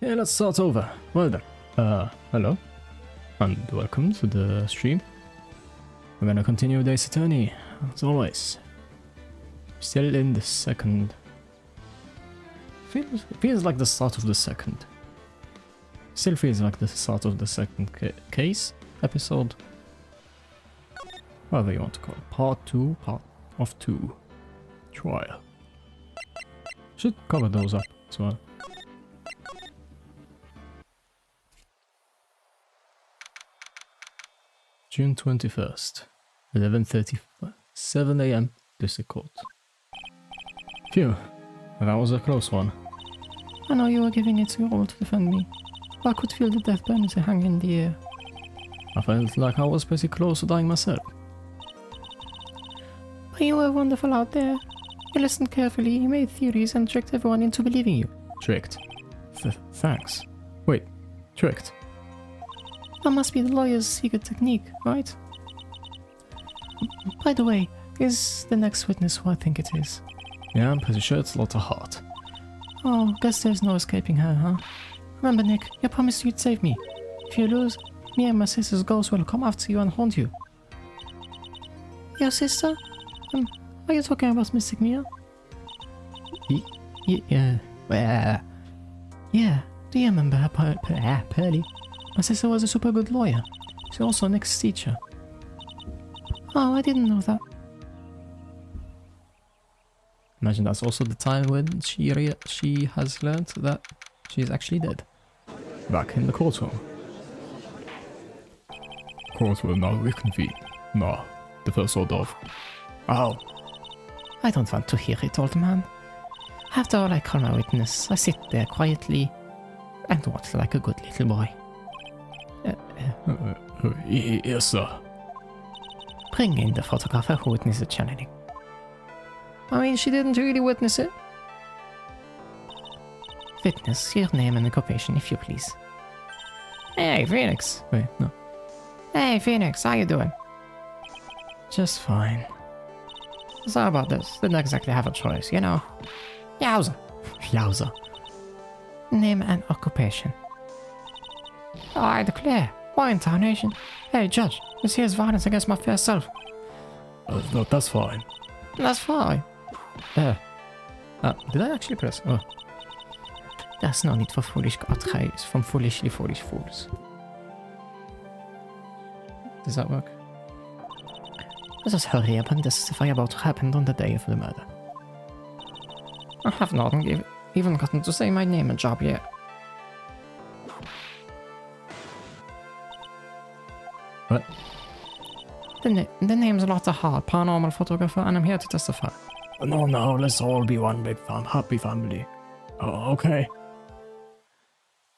Yeah, let's start over. Well then. Hello. And welcome to the stream. We're gonna continue with Ace Attorney, as always. Still in the second... Feels like the start of the second. Still feels like the start of the second case, episode. Whatever you want to call it. Part 2, part of 2. Trial. Should cover those up as well. June 21st, 11:37 AM, District Court. Phew, that was a close one. I know you were giving it your all to defend me, but I could feel the death penalty hanging in the air. I felt like I was pretty close to dying myself. But you were wonderful out there. You listened carefully, you made theories and tricked everyone into believing you. Tricked? Thanks. Wait, tricked? That must be the lawyer's secret technique, right? By the way, is the next witness who I think it is? Yeah, I'm pretty sure it's Lotta Hart. Oh, guess there's no escaping her, huh? Remember, Nick, you promised you'd save me. If you lose, me and my sister's ghost will come after you and haunt you. Your sister? Are you talking about Mystic Mia? Yeah. Yeah, do you remember her, Pearly? My sister was a super good lawyer. She's also Nick's teacher. Oh, I didn't know that. Imagine that's also the time when she has learned that she's actually dead. Back in the courtroom. Court will now reconvene. No, the first order of... Oh. I don't want to hear it, old man. After all, I call my witness. I sit there quietly and watch like a good little boy. Yes, sir. Bring in the photographer who witnessed the channeling. I mean, she didn't really witness it. Witness, your name and occupation, if you please. Hey, Phoenix. Wait, no. Hey, Phoenix, how you doing? Just fine. Sorry about this. Didn't exactly have a choice, you know. Yowza. Yowza. Name and occupation. I declare. Why in tarnation? Hey, Judge, this here's violence against my fair self. No, that's fine. That's fine. Did I actually press? Oh. There's no need for foolish outcries from foolishly foolish fools. Does that work? Let us hurry up and testify about what happened on the day of the murder. I have not even gotten to say my name and job yet. What? The name's Lotta Hart, paranormal photographer, and I'm here to testify. No, let's all be one big happy family. Oh, okay.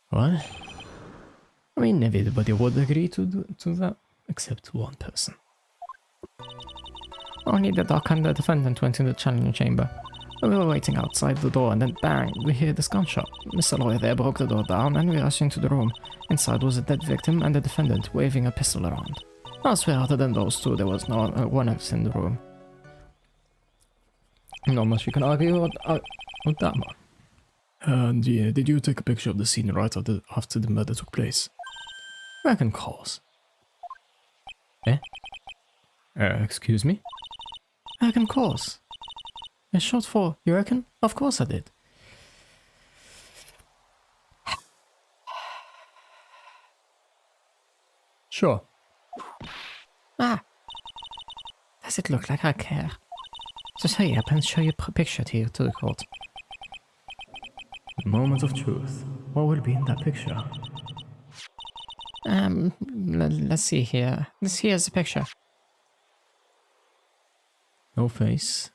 What? I mean, everybody would agree to that, except one person. Only the doc and the defendant went in the challenge chamber. We were waiting outside the door, and then bang, we hear this gunshot. Mr. Lawyer there broke the door down, and we rushed into the room. Inside was a dead victim and the defendant waving a pistol around. I swear, other than those two, there was no one else in the room. Not much you can argue with that one. And yeah, did you take a picture of the scene right after the murder took place? Reckon cause. Eh? Excuse me? Reckon cause. It's short for, you reckon? Of course I did. Sure. Ah. Does it look like I care? Just hurry up and show your picture here to the court. The moment of truth. What will be in that picture? Let's see here. Here's the picture. No face.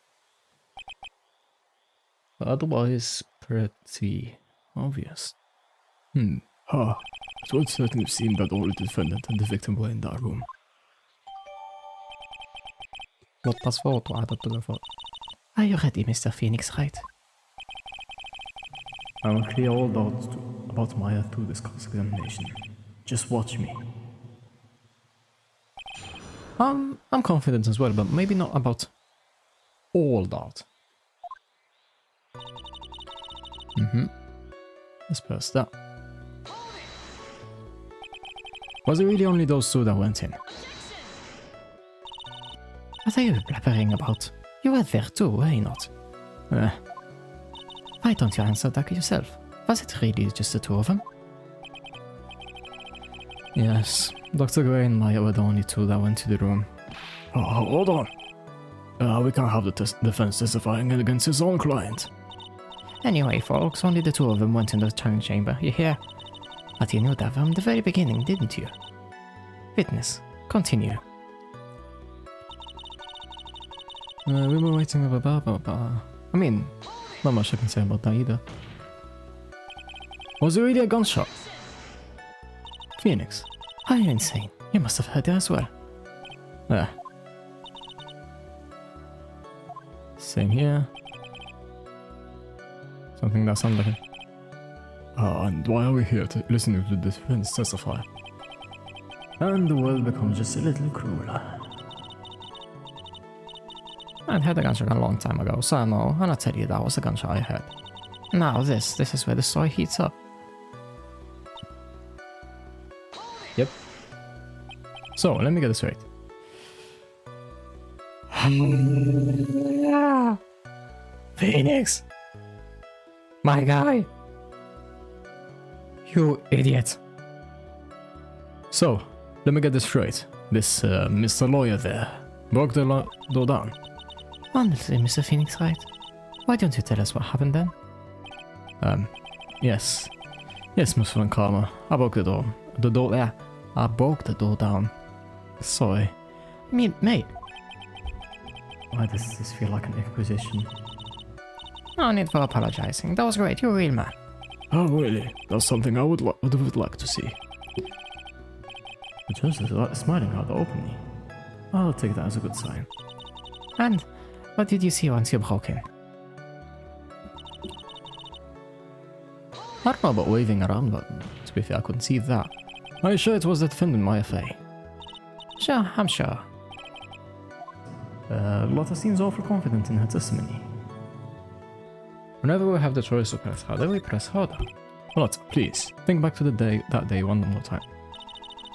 But otherwise, pretty obvious. It would certainly seem that all the defendant and the victim were in that room. Lottas foto added to the photo. Are you ready, Mr. Phoenix Wright? I will clear all doubts about Maya through this cross-examination. Just watch me. I'm confident as well, but maybe not about all doubt. Let's press that. Was it really only those two that went in? What are you blabbering about? You were there too, were you not? Why don't you answer that yourself? Was it really just the two of them? Yes, Dr. Gray and Maya were the only two that went to the room. Oh, hold on. We can't have the defense testifying against his own client. Anyway, folks, only the two of them went in the challenge chamber, you hear? But you knew that from the very beginning, didn't you? Witness, continue. We were waiting over I mean, not much I can say about that either. Was it really a gunshot? Phoenix, Are you insane? You must have heard it as well. Same here. Something that sounds like it. And why are we here to listen to the defense testify? And the world becomes just a little crueler. I'd heard a gunshot a long time ago, so I know, and I'll tell you that was a gunshot I heard. Now this is where the story heats up. Yep. So, let me get this straight. Phoenix! My guy! You idiot! So, let me get this straight. This, Mr. Lawyer there, broke the door down. Honestly, Mr. Phoenix, right? Why don't you tell us what happened then? Yes. Yes, Miss Van Karma. I broke the door. I broke the door down. Sorry. Mate, Why does this feel like an inquisition? no need for apologizing. That was great, you're a real man. Oh, really? That's something I would like to see. The judge is smiling rather openly. I'll take that as a good sign. And what did you see once you broke in? I don't know about waving around, but to be fair, I couldn't see that. Are you sure it was the defendant, Maya Fey? Sure, I'm sure. Lotta seems awful confident in her testimony. Whenever we have the choice to press harder, we press harder. Lotta, please, think back to that day one more time.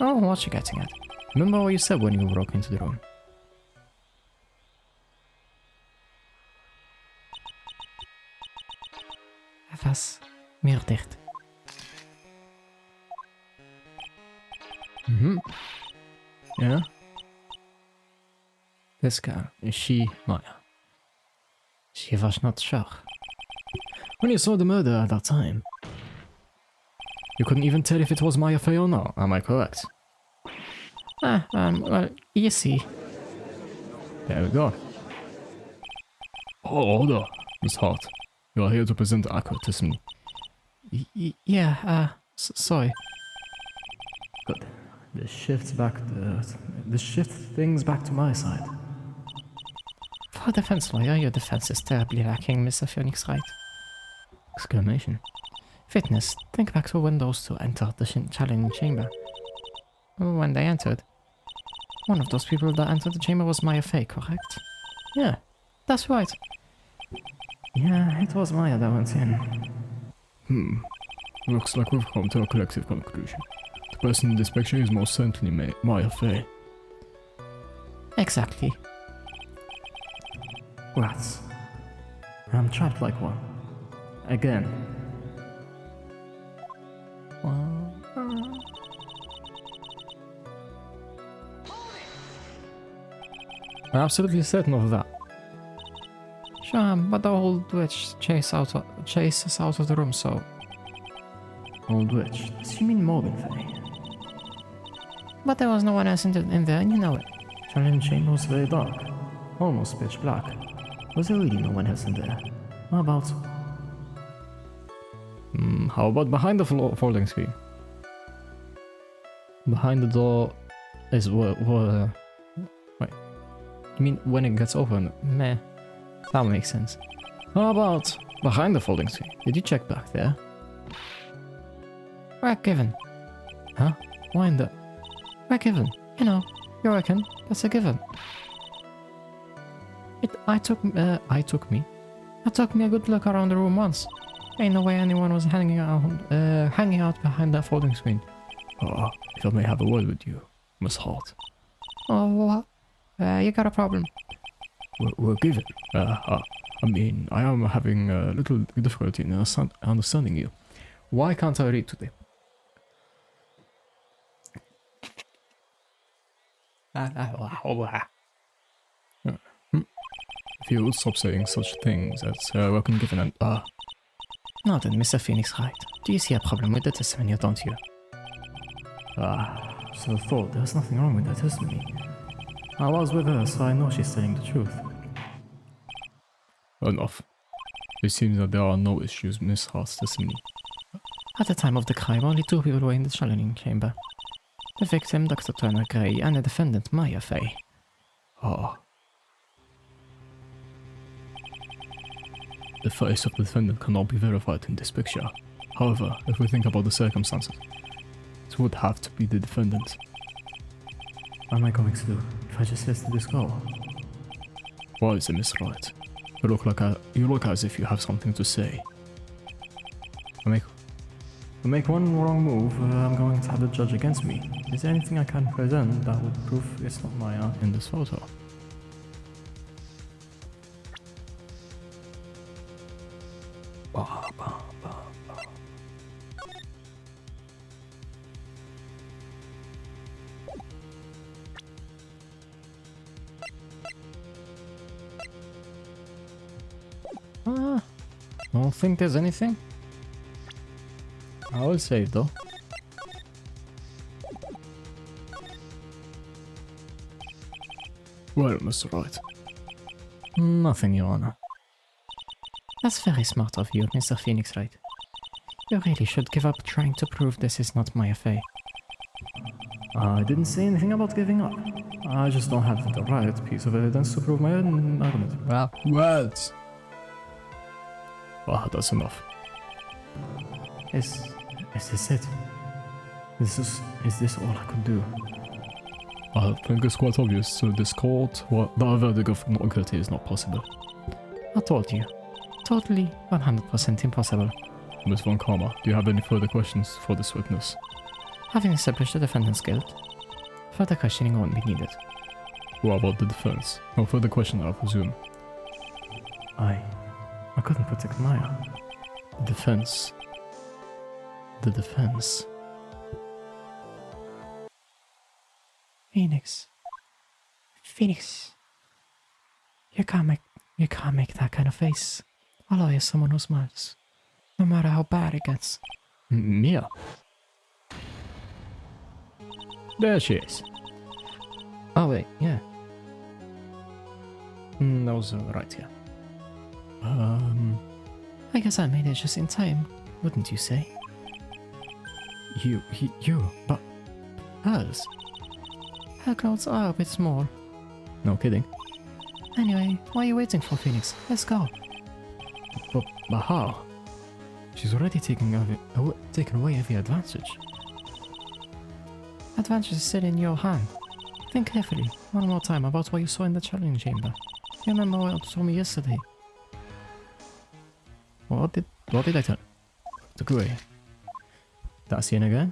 Oh, what you getting at? Remember what you said when you broke into the room? Was murdered. Yeah? This girl, is she Maya? She was not sure. When you saw the murder at that time, you couldn't even tell if it was Maya Fey or not, am I correct? Well, you see. There we go. Oh, hold on, Miss Hart. You are here to present accurate testimony. Yeah, sorry. Good. This shifts things back to my side. For a defense lawyer, your defense is terribly lacking, Mr. Phoenix, right? Exclamation. Fitness, think back to when those two entered the challenge chamber. When they entered, one of those people that entered the chamber was Maya Fey, correct? Yeah, that's right. Yeah, it was Maya that went in. Looks like we've come to a collective conclusion. The person in this picture is most certainly Maya Fey. Exactly. Rats. I'm trapped like one. Again. I'm absolutely certain of that. Sure, but the old witch chased us out of the room, so... Old witch? Does she mean Morgan Fey? But there was no one else in there, and you know it. Challenge chamber was very dark. Almost pitch black. Was there really no one else in there? How about behind the folding screen? Behind the door is wait. You mean when it gets open? Meh. That makes sense. How about behind the folding screen? Did you check back there? Right, given. Huh? Why in the... Right, given. You know, you reckon that's a given. I took me a good look around the room once. Ain't no way anyone was hanging out behind that folding screen. If I may have a word with you, Miss Hart. Oh, what? You got a problem? We're given. I mean, I am having a little difficulty in understanding you. Why can't I read today? If you would stop saying such things as weapon given and Now then, Mr. Phoenix Wright, do you see a problem with the testimony, don't you? so thought there's nothing wrong with that testimony. I was with her, so I know she's telling the truth. Enough. It seems that there are no issues with Miss Hart's testimony. At the time of the crime, only 2 people were in the challenging chamber. The victim, Dr. Turner Gray, and the defendant, Maya Fay. The face of the defendant cannot be verified in this picture. However, if we think about the circumstances, it would have to be the defendant. What am I going to do if I just let this go? Why is it, Miss Wright? You look as if you have something to say. I make one wrong move, I'm going to have the judge against me. Is there anything I can present that would prove it's not Maya in this photo? Don't think there's anything? I will save though. Well, Mr. Wright. Nothing, Your Honor. That's very smart of you, Mr. Phoenix Wright. You really should give up trying to prove this is not Maya Fay. I didn't say anything about giving up. I just don't have the right piece of evidence to prove my own argument. Well, What? That's enough. Is this it? Is this all I could do? I think it's quite obvious to this court that a verdict of not guilty is not possible. I told you. Totally 100% impossible. Ms. Von Karma, do you have any further questions for this witness? Having established the defendant's guilt, further questioning won't be needed. What about the defense? No further question, I presume. I couldn't protect Maya. The defense. Phoenix. You can't make that kind of face. A lawyer is someone who smiles, no matter how bad it gets. Mia? There she is. Oh wait, yeah. That was right here. I guess I made it just in time, wouldn't you say? But hers? Her clothes are a bit small. No kidding. Anyway, what are you waiting for, Phoenix? Let's go. But how? She's already taken away every advantage. Advantage is still in your hand. Think carefully, one more time, about what you saw in the challenge chamber. You remember what you told me yesterday? What did I tell? Took away. That scene again?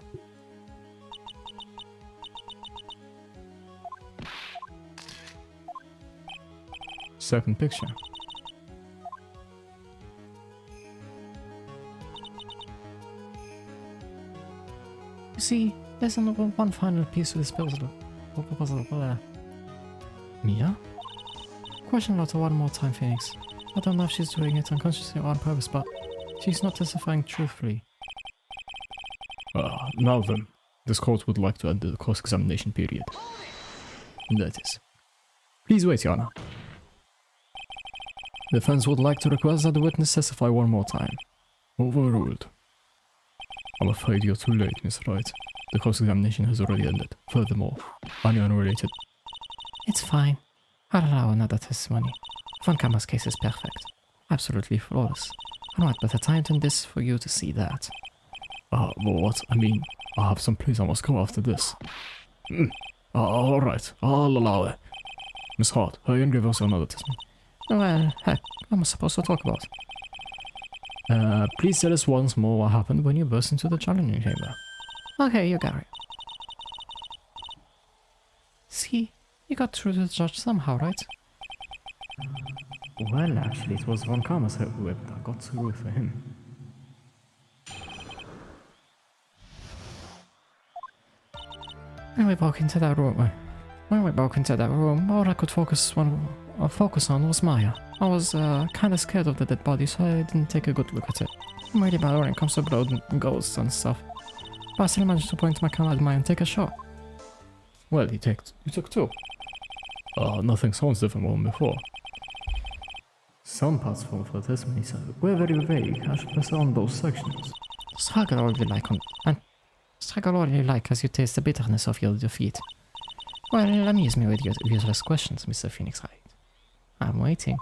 Second picture. You see, there's one final piece to this puzzle. Mia? Question Lotta one more time, Phoenix. I don't know if she's doing it unconsciously or on purpose, but she's not testifying truthfully. Now then, this court would like to end the cross-examination period. And that is. Please wait, Your Honor. The defense would like to request that the witness testify one more time. Overruled. I'm afraid you're too late, Miss Wright. The cross-examination has already ended. Furthermore, I'm unrelated. It's fine. I'll allow another testimony. Von Kammer's case is perfect. Absolutely flawless. And what better time than this for you to see that? Well, what? I mean, I have some place I must go after this. Alright, I'll allow it. Miss Hart, hurry and give us another testimony. Well, heck, what am I supposed to talk about? Please tell us once more what happened when you burst into the challenging chamber. Okay, you got it. See, you got through to the judge somehow, right? Well, actually, it was Von Karma's web that got through for him. When we broke into that room, all I could focus on was Maya. I was kind of scared of the dead body, so I didn't take a good look at it. I'm really bad when it comes to blood and ghosts and stuff. But I still managed to point my camera at Maya and take a shot. Well, you took two. Nothing sounds different than before. Some parts for testimony were very vague. I should press on those sections. Struggle all you like as you taste the bitterness of your defeat. Well, amuse me with your useless questions, Mr. Phoenix Wright. I'm waiting.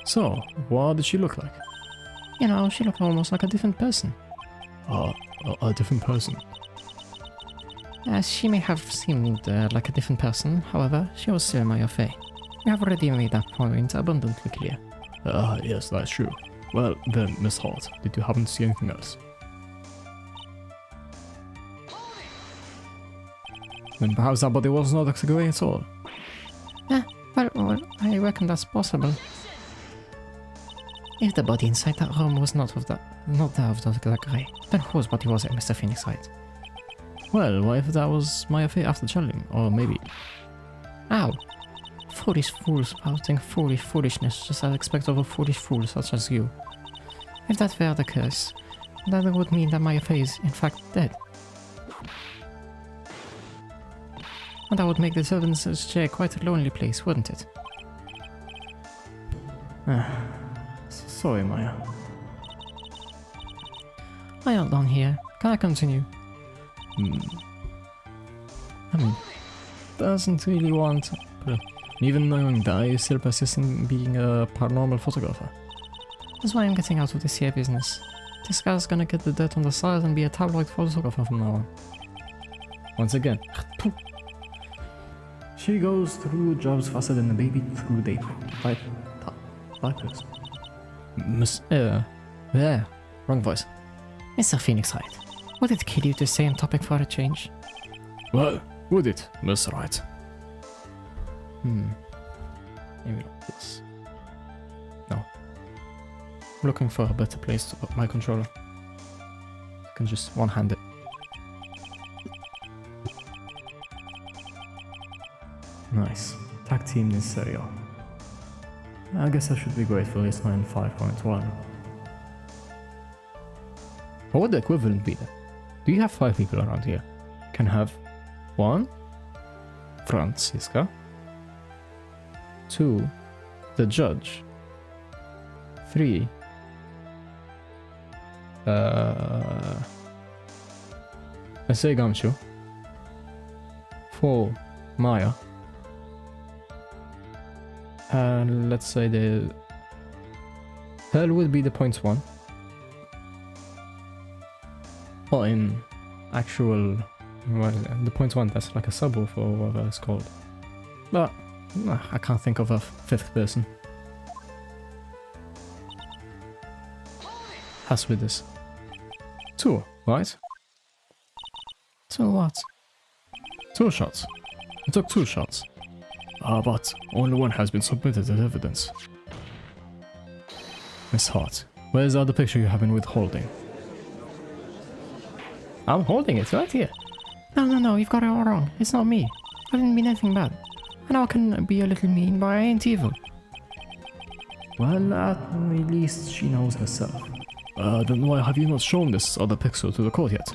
So, what did she look like? You know, she looked almost like a different person. A different person. She may have seemed like a different person, however, she was still my affair. You have already made that point abundantly clear. Yes, that's true. Well, then, Miss Hart, did you happen to see anything else? Then perhaps that body was not exaggerating at all. Well, I reckon that's possible. If the body inside that room was not that of the grey, then whose body was it, Mr. Phoenix Wright? Well, what if that was my affair after challenging? Or maybe... Ow! Foolish fools spouting foolishness just as expected of a foolish fool such as you. If that were the case, then it would mean that my affair is in fact dead. And that would make this evidence's chair quite a lonely place, wouldn't it? Sorry, Maya. I am done here. Can I continue? I mean, doesn't really want... Even knowing that, you still persist in being a paranormal photographer. That's why I'm getting out of this here business. This guy's gonna get the dirt on the side and be a tabloid photographer from now on. Once again, she goes through jobs faster than a baby through diapers. Wrong voice. Mr. Phoenix Wright, would it kill you to stay on topic for a change? Well, would it, Mr. Wright? Maybe like this. No. I'm looking for a better place to put my controller. I can just one-hand it. Nice. Tag team in Serie A. I guess I should be grateful it's not in 5.1. What would the equivalent be then? Do you have 5 people around here? Can have 1 Franziska, 2 the judge, 3 let's say Gamshu, 4 Maya, and let's say the hell would be the points 1. Or in actual, well, the points 1, that's like a subwoofer or whatever it's called. But I can't think of a 5th person. As with this. 2, right? 2 what? 2 shots. I took 2 shots. But only one has been submitted as evidence. Miss Hart, where's the other picture you have been withholding? I'm holding it right here. No, you've got it all wrong. It's not me. I didn't mean anything bad. I know I can be a little mean, but I ain't evil. Well, at least she knows herself. Then why have you not shown this other picture to the court yet?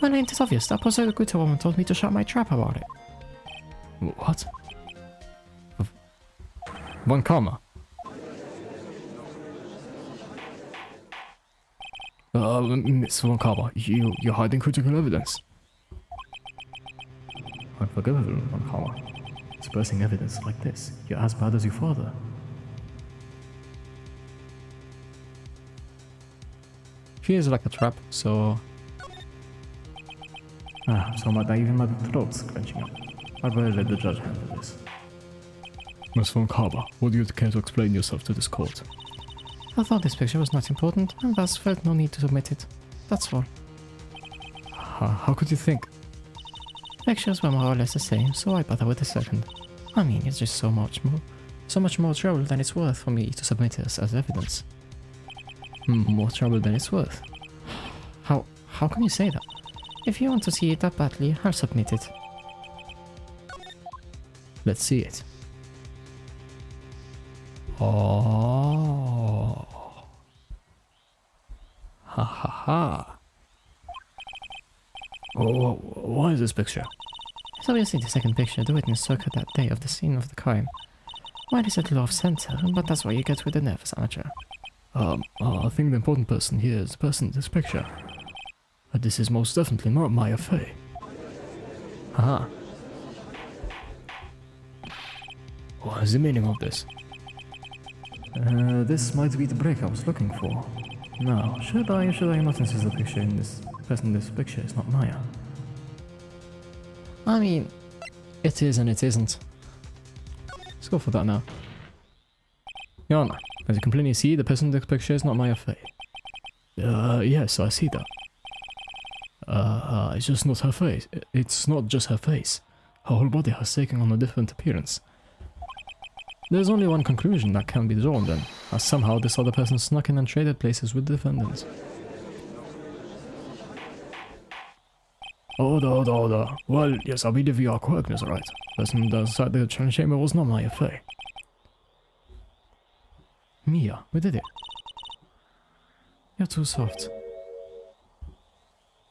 Well, ain't it obvious? That prosecutor woman told me to shut my trap about it. What? Von Karma? Miss Von Karma, you're hiding critical evidence. Unforgivable, Von Karma. Dispersing evidence like this, you're as bad as your father. Feels like a trap, so... So even my throat's clenching up. I'd better let the judge handle this. Miss von Kaba, would you care to explain yourself to this court? I thought this picture was not important, and thus felt no need to submit it. That's all. How could you think? Pictures were more or less the same, so I bother with the second. I mean, it's just so much more trouble than it's worth for me to submit this as evidence. More trouble than it's worth. How can you say that? If you want to see it that badly, I'll submit it. Let's see it. Oh. Ha ha ha. Oh, what is this picture? It's obviously the second picture the witness took that day of the scene of the crime. Mine is a little off-center, but that's what you get with a nervous amateur. I think the important person here is the person in this picture. But this is most definitely not my affair. Haha. What is the meaning of this? This might be the break I was looking for. Now, should I not insist the picture in this person in this picture is not Maya? I mean, It is and it isn't. Let's go for that now. Your Honor, as you can plainly see, the person in this picture is not Maya Fey. Yes, I see that. It's just not her face. It's not just her face. Her whole body has taken on a different appearance. There's only one conclusion that can be drawn then, as somehow this other person snuck in and traded places with the defendant. Order. Well, yes, I believe you are correct, Mr. Wright. The person outside the challenge chamber was not Maya Fey. Mia, we did it. You're too soft.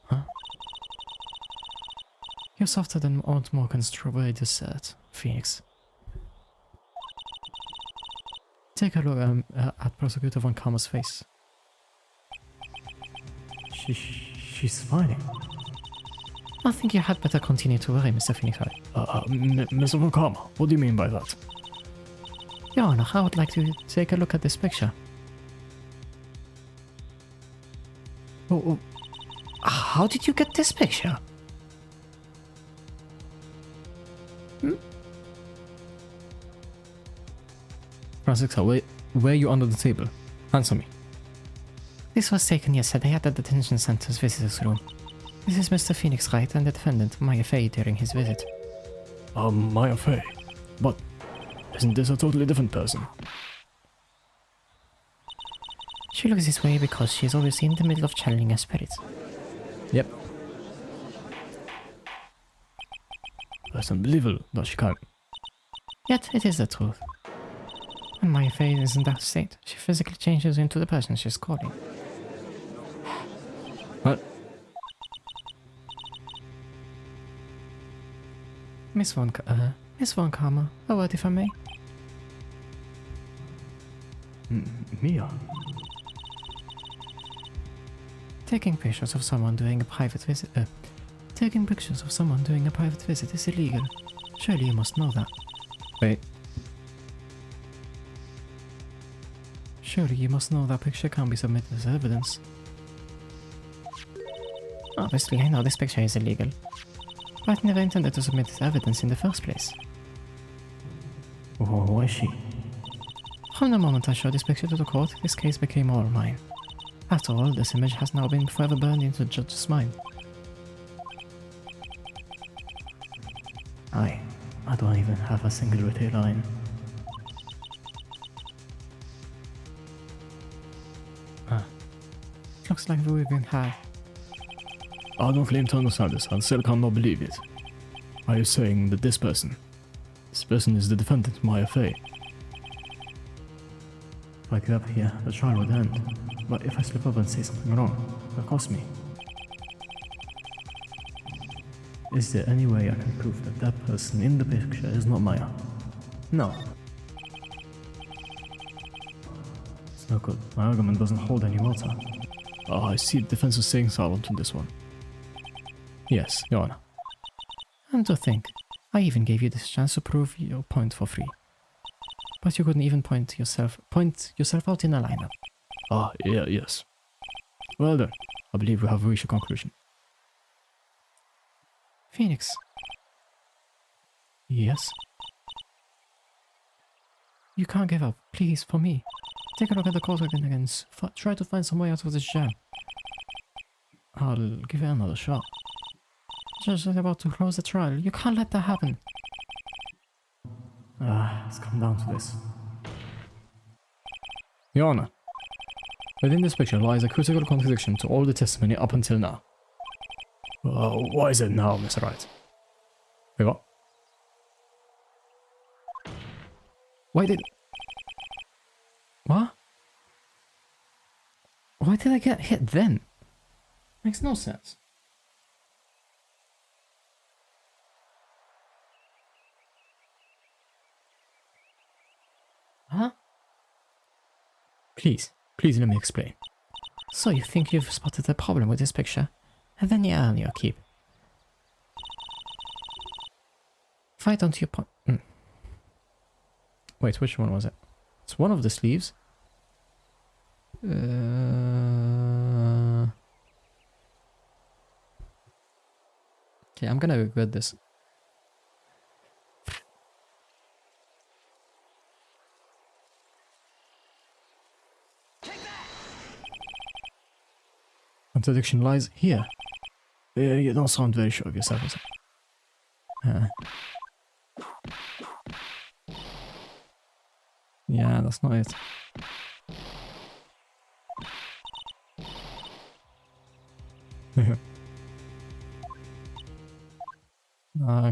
Huh? You're softer than Aunt Morgan's strawberry dessert, Phoenix. Take a look at Prosecutor von Karma's face. She's smiling. I think you had better continue to worry, Mr. Phoenix. Mr. von Karma, what do you mean by that? Your Honor, I would like to take a look at this picture. Oh, how did you get this picture? Francisca, were you under the table? Answer me. This was taken yesterday at the detention center's visitors room. This is Mr. Phoenix Wright and the defendant, Maya Fey, during his visit. Maya Fey? But isn't this a totally different person? She looks this way because she is obviously in the middle of channeling a spirit. Yep. That's unbelievable that she can't. Yet it is the truth. When Maya Fey is in that state, she physically changes into the person she's calling. What? Miss Von Karma, a word if I may. Mia? Taking pictures of someone doing a private visit. Taking pictures of someone doing a private visit is illegal. Surely you must know that. Wait. Surely you must know that picture can't be submitted as evidence. Obviously, I know this picture is illegal, but I never intended to submit as evidence in the first place. Why is she? From the moment I showed this picture to the court, this case became all mine. After all, this image has now been forever burned into the judge's mind. I don't even have a single witty line. Looks like we've been had. I don't claim to understand this, I still cannot believe it. Are you saying that this person is the defendant, Maya Fey? If I give up here, the trial would end. But if I slip up and say something wrong, it'll cost me. Is there any way I can prove that that person in the picture is not Maya? No. It's no good. My argument doesn't hold any water. I see the defense is staying silent on this one. Yes, Your Honor. And to think, I even gave you this chance to prove your point for free. But you couldn't even point yourself out in a lineup. Yes. Well then, I believe we have reached a conclusion. Phoenix. Yes? You can't give up. Please, for me. Take a look at the court again. Try to find some way out of this jam. I'll give it another shot. Judge is about to close the trial. You can't let that happen. It's come down to this. Your Honor, within this picture lies a critical contradiction to all the testimony up until now. What is it now, Mr. Wright? Wait, what? Why did... What? Why did I get hit then? Makes no sense. Huh? Please let me explain. So you think you've spotted a problem with this picture, and then you earn your keep. Fight onto your point. Wait, which one was it? It's one of the sleeves. Okay, I'm gonna regret this. Contradiction lies here. You don't sound very sure of yourself. Yeah, that's not it.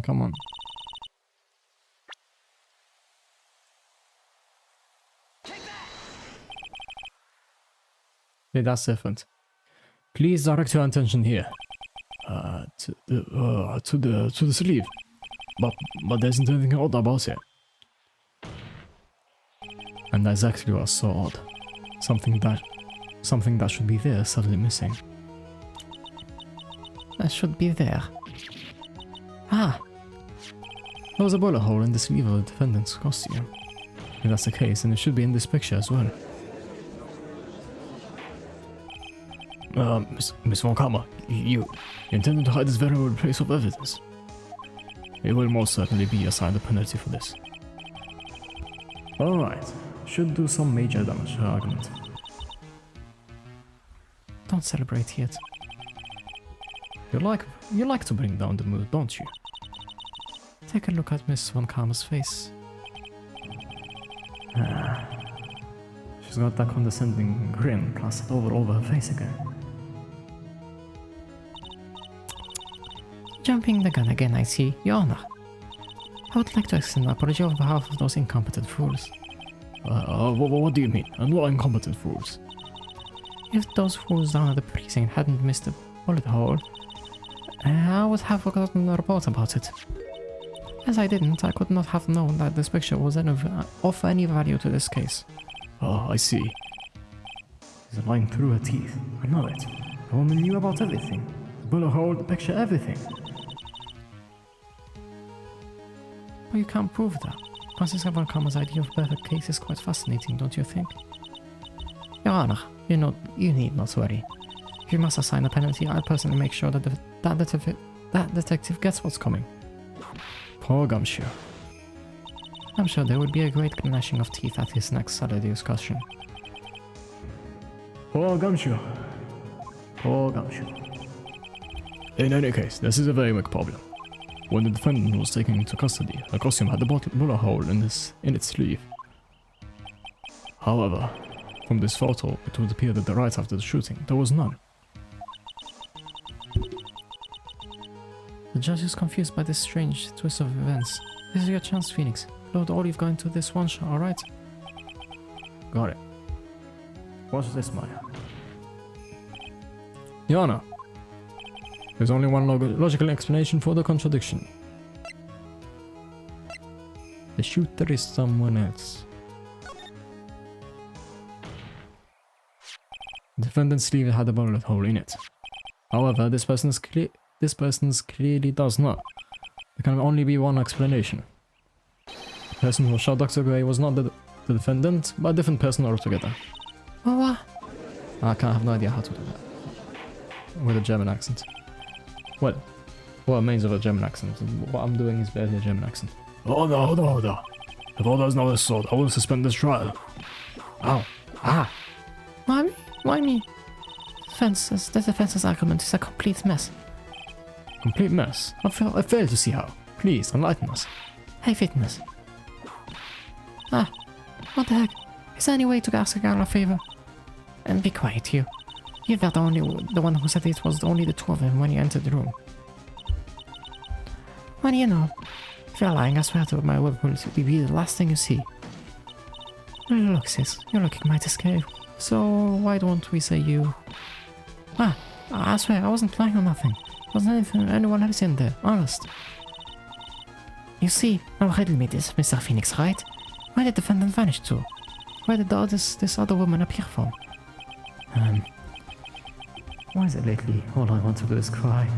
Come on. Okay, that's different. Please direct your attention here. To the sleeve. But there isn't anything odd about it. And that's actually what's so odd. Something that should be there is suddenly missing. That should be there. Ah! There was a bullet hole in the sleeve of the defendant's costume. If that's the case, then it should be in this picture as well. Miss Von Kammer, you intended to hide this valuable piece of evidence. It will most certainly be assigned a penalty for this. Alright, should do some major damage to her argument. Don't celebrate yet. You like to bring down the mood, don't you? Take a look at Miss Von Kammer's face. She's got that condescending grin plastered over her face again. Jumping the gun again, I see. Your Honor. I would like to extend an apology on behalf of those incompetent fools. What do you mean? And what incompetent fools? If those fools down at the precinct hadn't missed the bullet hole, I would have forgotten the report about it. As I didn't, I could not have known that this picture was of any value to this case. Oh, I see. She's lying through her teeth. I know it. The woman knew about everything. The bullet hole, the picture, everything. But you can't prove that. Francisco Von Kammer's idea of a perfect case is quite fascinating, don't you think? Your Honor, you need not worry. If you must assign a penalty, I'll personally make sure that that detective gets what's coming. Poor Gumshoe. I'm sure there will be a great gnashing of teeth at his next salary discussion. Poor Gumshoe. Poor Gumshoe. In any case, this is a very big problem. When the defendant was taken into custody, her costume had a bullet hole in its sleeve. However, from this photo, it would appear that right after the shooting, there was none. The judge is confused by this strange twist of events. This is your chance, Phoenix. Load all you've got into this one shot, alright? Got it. What's this, Maya? Your Honor, there's only one logical explanation for the contradiction. The shooter is someone else. The defendant's sleeve had a bullet hole in it. However, this person's clearly does not. There can only be one explanation. The person who shot Dr. Gray was not the defendant, but a different person altogether. What? I have no idea how to do that. With a German accent. Well, what remains of a German accent. What I'm doing is barely a German accent. Hold on. If all there's no assault, I will suspend this trial. Oh. Ah. Why me? Why me? The defense's argument is a complete mess. Complete mess. I fail to see how. Please, enlighten us. Hey, fitness. Ah. What the heck? Is there any way to ask a girl a favor? And be quiet, you. You were the one who said it was only the two of them when you entered the room. What do you know? If you're lying, I swear to my word will be the last thing you see. Well, look, sis, you're looking mighty scared. So why don't we say you? Ah, I swear I wasn't lying or nothing. Wasn't anyone else in there, honest. You see, now riddle me this, Mr. Phoenix, right? Where did the defendant vanish to? Where did this other woman appear from? Why is it lately all I want to do is cry?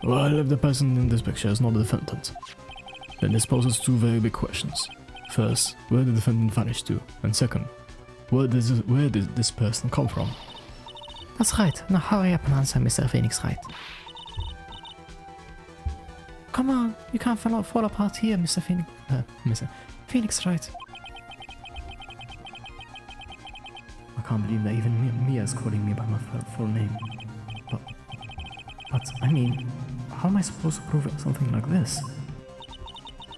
Well, if the person in this picture is not the defendant, then this poses two very big questions. First, where did the defendant vanish to? And second, where did this person come from? That's right. Now hurry up and answer, Mr. Phoenix, right? Come on, you can't fall apart here, Mr. Phoenix. Mr. Phoenix, right? I can't believe that even Mia's calling me by my full name. But I mean, how am I supposed to prove something like this?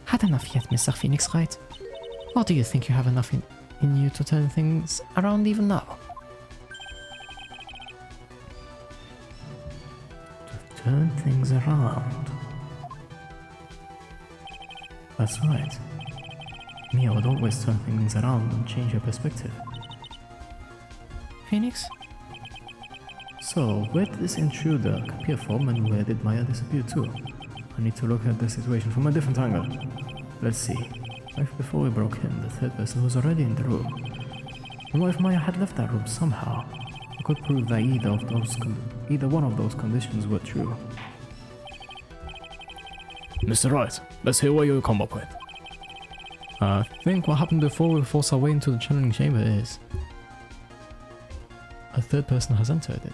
Had enough yet, Mr. Phoenix, right? Or do you think you have enough in you to turn things around even now? To turn things around? That's right. Mia would always turn things around and change her perspective. Phoenix? So, where did this intruder appear from and where did Maya disappear to? I need to look at the situation from a different angle. Let's see. What if before we broke in, the third person was already in the room? And what if Maya had left that room somehow? I could prove that either one of those conditions were true. Mr. Wright, let's hear what you come up with. I think what happened before we forced our way into the channeling chamber is... a third person has entered it.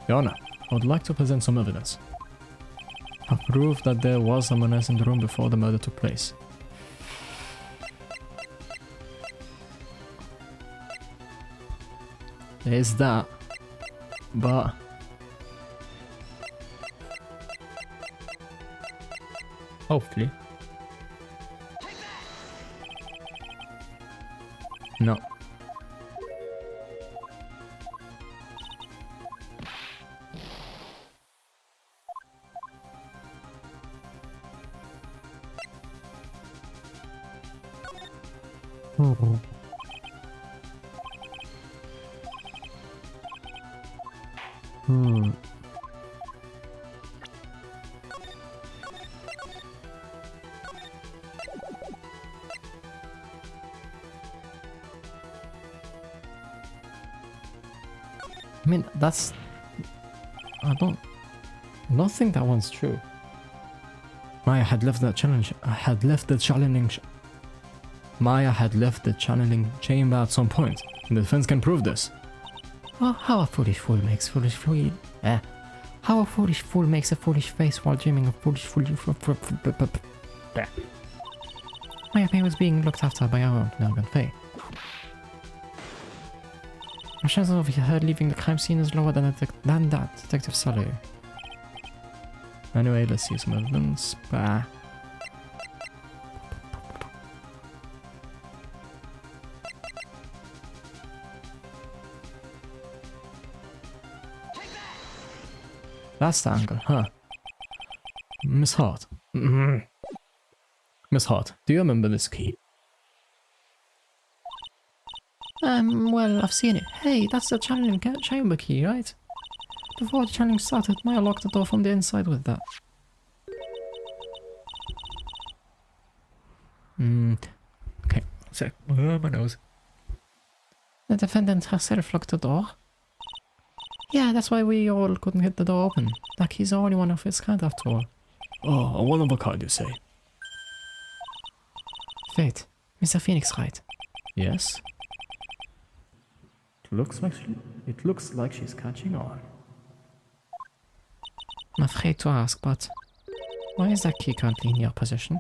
Your Honor, I would like to present some evidence. A proof that there was someone else in the room before the murder took place. There's that, but... hopefully. No. Oh. I mean, that's... I don't think that one's true. Maya had left that challenge. Maya had left the channeling chamber at some point, and the defense can prove this. Oh, how a foolish fool makes a foolish face while dreaming of foolish fool. Maya May was being looked after by our own Nelgan Faye. The chances of her leaving the crime scene is lower than that Detective salary. Anyway, let's see some evidence. Bah. That's the angle, huh? Miss Hart. Miss Hart, do you remember this key? Well, I've seen it. Hey, that's the channeling chamber key, right? Before the channeling started, Maya locked the door from the inside with that. Okay, sec. My nose. The defendant herself locked the door. Yeah, that's why we all couldn't get the door open. Like he's the only one of his kind after all. Oh, a one of a kind, you say? Wait, Mr. Phoenix, right? Yes? It looks like she's catching on. I'm afraid to ask, but Why is that key currently in your possession?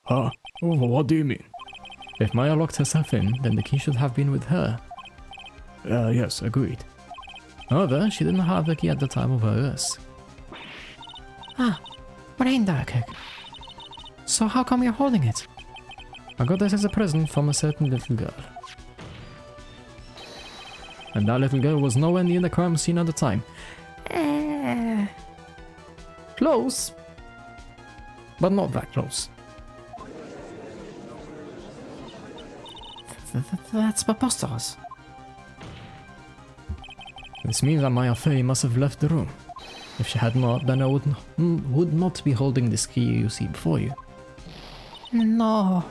Huh? Oh, what do you mean? If Maya locked herself in, then the key should have been with her. Yes, agreed. However, she didn't have the key at the time of her arrest. Ah, brain dark. So how come you're holding it? I got this as a present from a certain little girl. And that little girl was nowhere near the crime scene at the time. Close! But not that close. That's preposterous. This means that Maya Fey must have left the room. If she had not, then I would not be holding this key you see before you. No.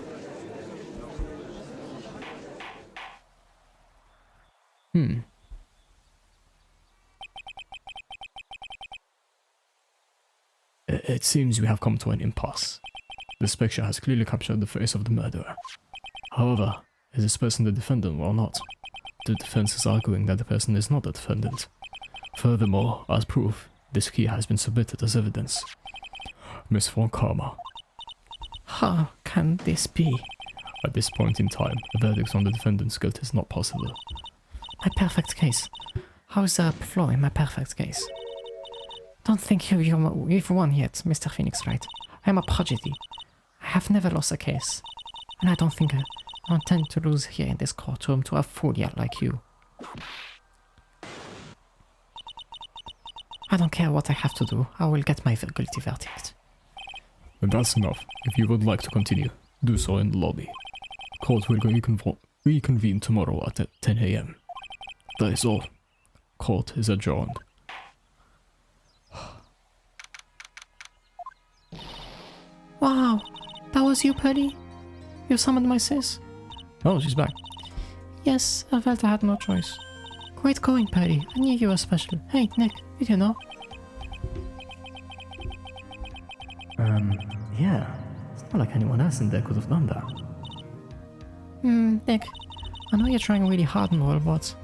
It seems we have come to an impasse. This picture has clearly captured the face of the murderer. However, is this person the defendant or not? The defense is arguing that the person is not the defendant. Furthermore, as proof, this key has been submitted as evidence. Miss Von Karma. How can this be? At this point in time, a verdict on the defendant's guilt is not possible. My perfect case. How is there a flaw in my perfect case? Don't think you've won yet, Mr. Phoenix Wright. I am a prodigy. I have never lost a case. And I don't think I intend to lose here in this courtroom to a fool yet like you. I don't care what I have to do. I will get my guilty verdict. And that's enough. If you would like to continue, do so in the lobby. Court will reconvene tomorrow at 10 a.m. That is all. Court is adjourned. Wow, that was you, Paddy? You summoned my sis? Oh, she's back. Yes, I felt I had no choice. Great going, Paddy. I knew you were special. Hey, Nick, did you know? Yeah. It's not like anyone else in there could have done that. Nick, I know you're trying really hard and all, but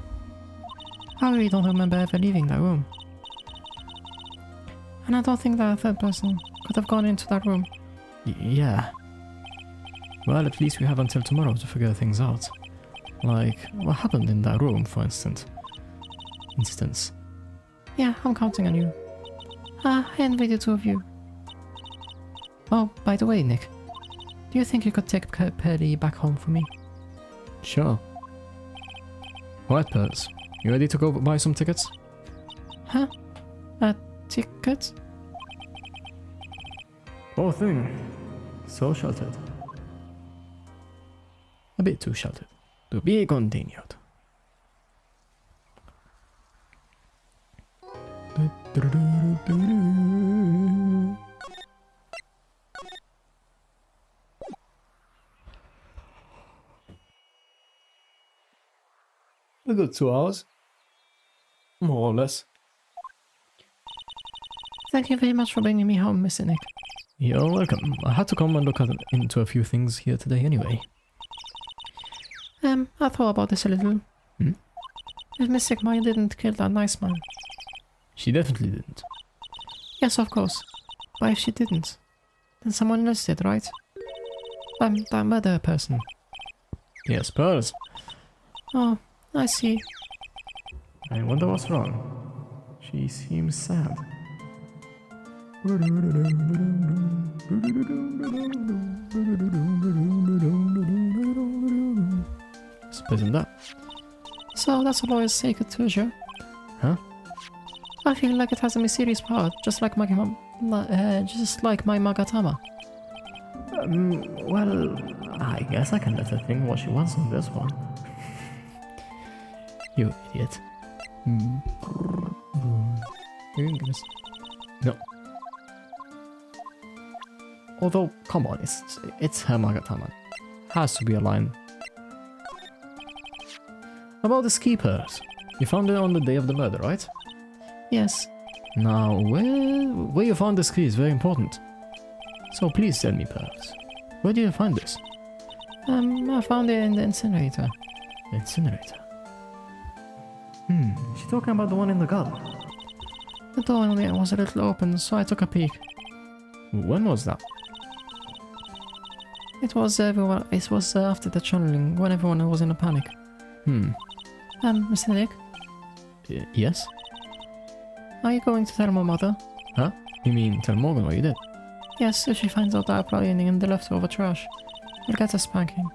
I really don't remember ever leaving that room. And I don't think that a third person could have gone into that room. Yeah. Well, at least we have until tomorrow to figure things out. Like, what happened in that room, for instance. Yeah, I'm counting on you. I envy the two of you. Oh, by the way, Nick, do you think you could take Paddy back home for me? Sure. Right, Pearls. You ready to go buy some tickets? Huh? A ticket? Poor thing. So sheltered. A bit too sheltered. To be continued. A good 2 hours. More or less. Thank you very much for bringing me home, Mr. Nick. You're welcome. I had to come and look into a few things here today anyway. I thought about this a little. Hmm? If Miss Sigmar didn't kill that nice man. She definitely didn't. Yes, of course. But if she didn't, then someone else did, right? That murder person. Yes, Pearls. Oh, I see. I wonder what's wrong. She seems sad. Suppose that. So that's a lawyer's sacred treasure. Huh? I feel like it has a mysterious power, just like my Magatama. Well, I guess I can let her think what she wants on this one. You idiot. No. Although, come on, it's her Magatama. Has to be a line. About the ski purse. You found it on the day of the murder, right? Yes. Now, where you found this key is very important. So please tell me, Pearls. Where did you find this? I found it in the incinerator. Incinerator? Is she talking about the one in the garden? The door in there was a little open, so I took a peek. When was that? It was after the channeling, when everyone was in a panic. Mr. Nick, Yes? are you going to tell my mother? Huh? You mean tell Morgan what you did? Yes, if she finds out I'm playing in the leftover trash, I'll get a spanking.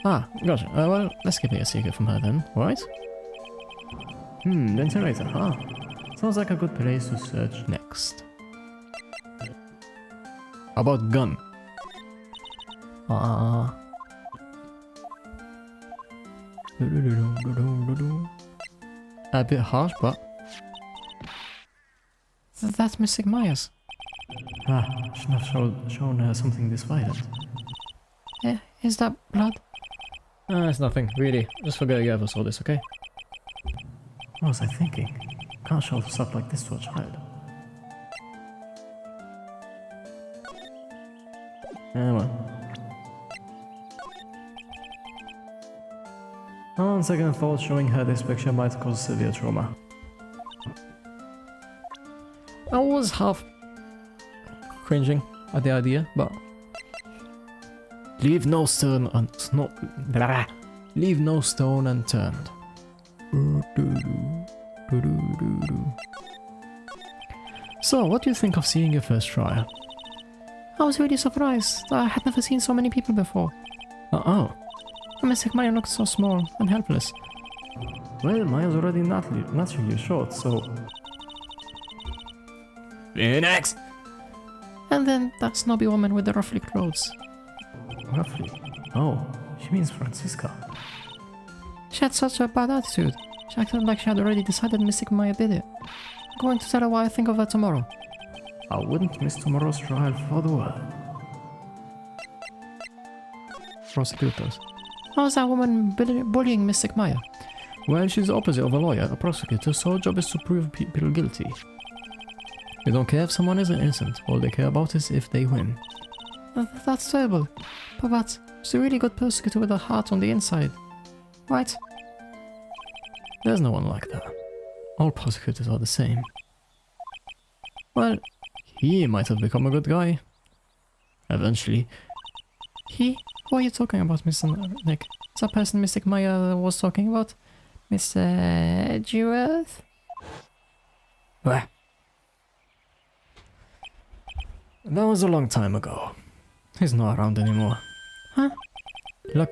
Ah, gotcha. Well, let's keep it a secret from her then, alright? The incinerator, huh? Sounds like a good place to search next. How about gun? A bit harsh, but... That's Mystic Maya's. Shouldn't have shown her something this violent. Is that blood? It's nothing, really. Just forget you ever saw this, okay? What was I thinking? Can't show stuff like this to a child. Well. On second thought, showing her this picture might cause severe trauma. I was half cringing at the idea, but leave no stone leave no stone unturned. So, what do you think of seeing your first trial? I was really surprised. I had never seen so many people before. Oh. Mystic Maya looked so small and helpless. Well, mine's already naturally short, so... Next! And then that snobby woman with the ruffly clothes. Roughly. Oh, she means Francisca. She had such a bad attitude. She acted like she had already decided Mystic Maya did it. I'm going to tell her what I think of her tomorrow. I wouldn't miss tomorrow's trial for the world. Prosecutors. How is that woman bullying Mystic Maya? Well, she's the opposite of a lawyer, a prosecutor, so her job is to prove people guilty. They don't care if someone is innocent, all they care about is if they win. That's terrible. But she's a really good prosecutor with a heart on the inside. Right? There's no one like that. All prosecutors are the same. Well, he might have become a good guy. Eventually. He? Who are you talking about, Mr. Nick? Is that person Mystic Maya was talking about? Mr. Edgeworth? That was a long time ago. He's not around anymore. Huh? Look,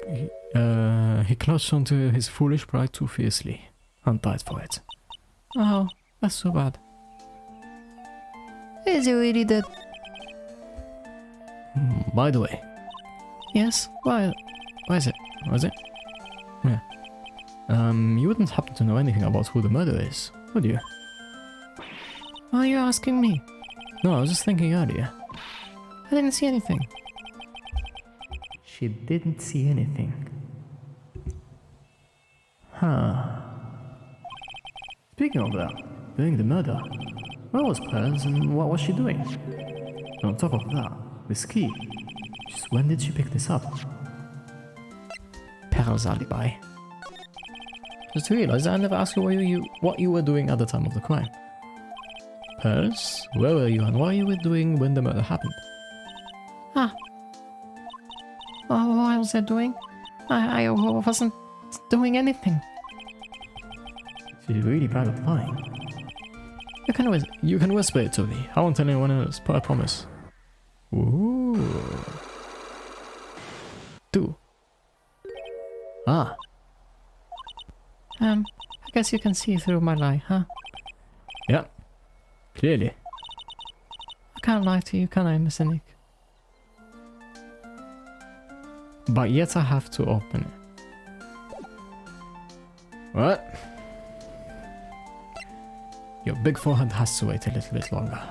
he clutched onto his foolish pride too fiercely and died for it. Oh, that's so bad. Is he really dead? By the way. Yes? Why is it? Was it? Yeah. You wouldn't happen to know anything about who the murderer is, would you? Why are you asking me? No, I was just thinking earlier. I didn't see anything. She didn't see anything. Huh. Speaking of that, doing the murder, where was Pearls and what was she doing? And on top of that, this key. Just when did she pick this up? Pearl's alibi. Just realized I never asked you what you were doing at the time of the crime. Pearls, where were you and what you were doing when the murder happened? What was I doing? I wasn't doing anything. She's really bad at lying. You can whisper it to me. I won't tell anyone else, but I promise. Ooh. 2. Ah. I guess you can see through my lie, huh? Yeah. Clearly. I can't lie to you, can I, Mr. Nick? But yet I have to open it. What? Your big forehead has to wait a little bit longer.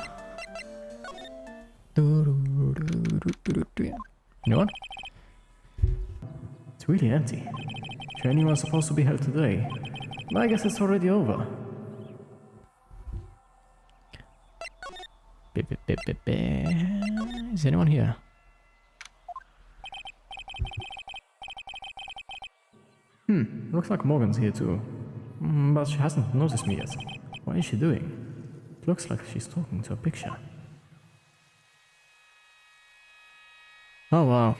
You know what? It's really empty. Training was supposed to be held today, but I guess it's already over. Is anyone here? Looks like Morgan's here too. But she hasn't noticed me yet. What is she doing? It looks like she's talking to a picture. Oh wow.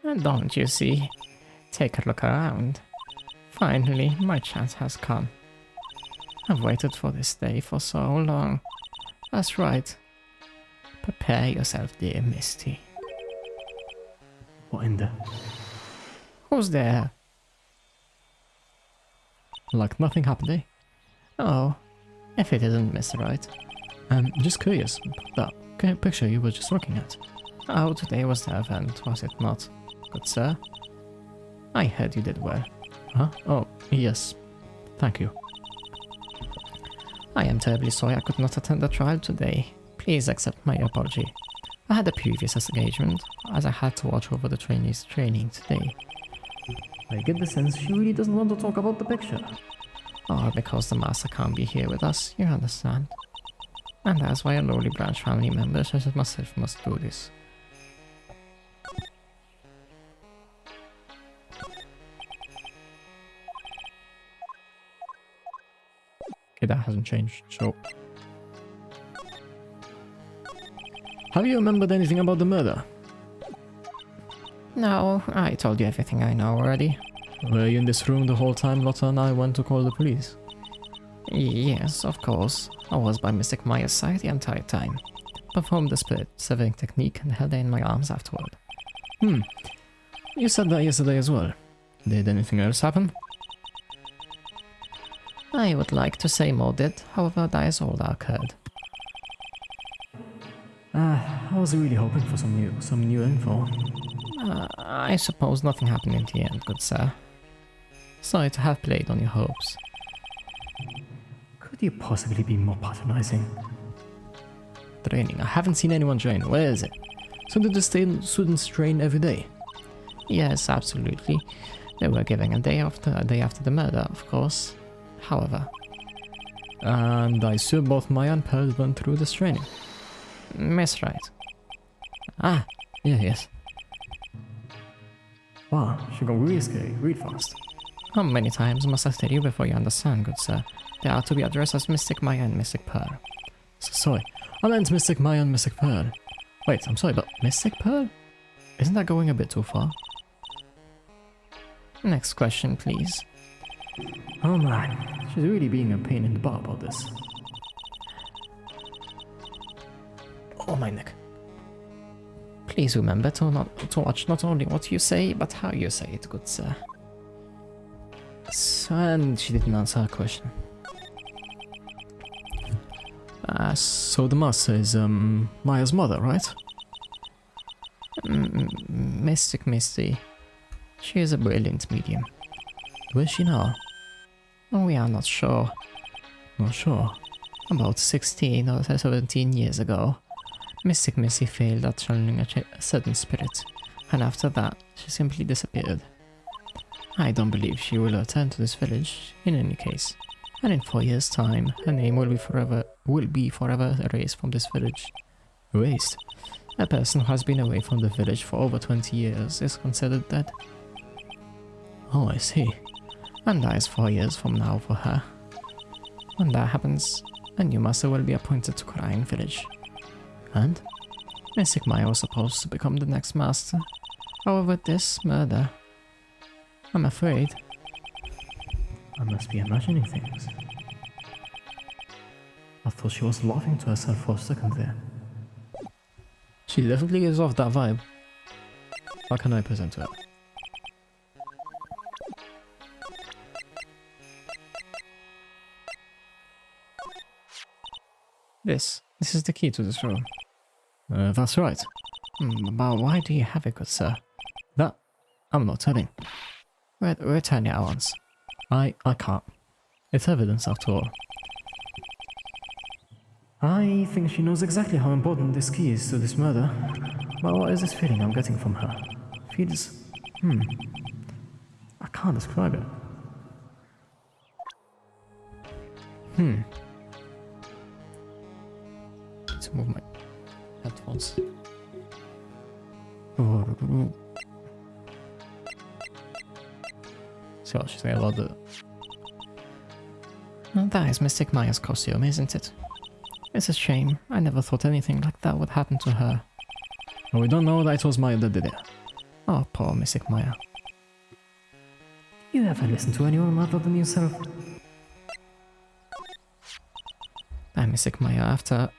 And don't you see? Take a look around. Finally, my chance has come. I've waited for this day for so long. That's right. Prepare yourself, dear Misty. What in the... Who's there? Like nothing happened, eh? Oh, if it isn't Mr. Wright. Just curious. That picture you were just looking at. Oh, today was the event, was it not? Good sir. I heard you did well. Huh? Oh, yes. Thank you. I am terribly sorry I could not attend the trial today. Please accept my apology. I had a previous engagement, as I had to watch over the trainees' training today. I get the sense she really doesn't want to talk about the picture. Or because the master can't be here with us, you understand. And that's why a lowly branch family member such as myself must do this. Okay, that hasn't changed, so... Have you remembered anything about the murder? No, I told you everything I know already. Were you in this room the whole time Lotta and I went to call the police? Yes, of course. I was by Mystic Maya's side the entire time. Performed the spirit severing technique and held her in my arms afterward. You said that yesterday as well. Did anything else happen? I would like to say more did, however that is all that occurred. I was really hoping for some new info. I suppose nothing happened in the end, good sir. Sorry to have played on your hopes. Could you possibly be more patronizing? Training. I haven't seen anyone train. Where is it? So did the students train every day? Yes, absolutely. They were given a day after the murder, of course. However. And I assume both Maya and Pearl went through this training. Miss Wright. Ah, yes. Wow, she got really scary, really fast. How many times must I tell you before you understand, good sir? They are to be addressed as Mystic Maya and Mystic Pearl. Sorry, I meant Mystic Maya and Mystic Pearl. Wait, I'm sorry, but Mystic Pearl? Isn't that going a bit too far? Next question, please. Oh man, she's really being a pain in the butt about this. Oh, my neck. Please remember to watch not only what you say, but how you say it, good sir. And she didn't answer her question. So the master is, Maya's mother, right? Mystic Misty. She is a brilliant medium. Where is she now? We are not sure. Not sure. About 16 or 17 years ago, Mystic Missy failed at channeling a certain spirit, and after that, she simply disappeared. I don't believe she will return to this village, in any case, and in 4 years' time, her name will be forever erased from this village. Erased? A person who has been away from the village for over 20 years is considered dead. Oh, I see. And that is 4 years from now for her. When that happens, a new master will be appointed to Crying Village. And? Mystic Maya was supposed to become the next master. However, this murder... I'm afraid. I must be imagining things. I thought she was laughing to herself for a second there. She definitely gives off that vibe. How can I present her? This is the key to this room. That's right. But why do you have it, good sir? That I'm not telling. Return it at once. I can't. It's evidence after all. I think she knows exactly how important this key is to this murder. But what is this feeling I'm getting from her? Feels... I can't describe it. Need to move my headphones. So she's saying about the... That is Mystic Maya's costume, isn't it? It's a shame. I never thought anything like that would happen to her. And we don't know that it was Maya that did it. Oh, poor Mystic Maya. You ever listen to anyone other than yourself? I'm Mystic Maya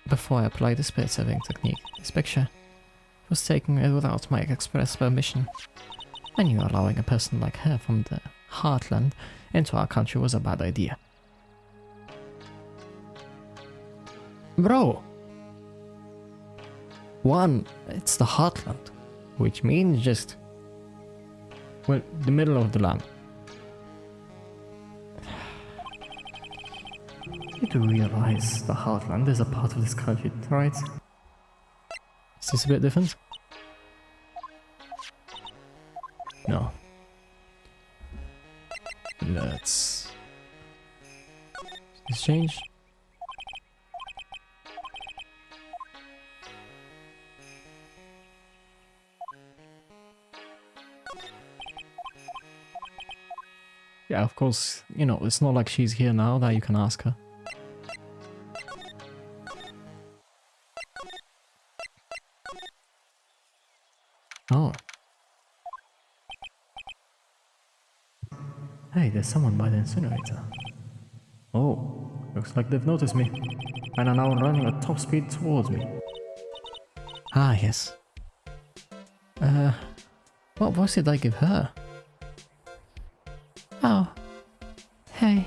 before I applied the spirit serving technique. This picture was taken without my express permission. I knew allowing a person like her from the Heartland into our country was a bad idea. Bro! One, it's the Heartland, which means just, well, the middle of the land. You do realize the Heartland is a part of this country, right? Is this a bit different? No. Let's exchange. Yeah, of course, you know, it's not like she's here now that you can ask her. Oh. Hey, there's someone by the incinerator. Oh, looks like they've noticed me, and are now running at top speed towards me. Ah, yes. What voice did I give her? Oh. Hey.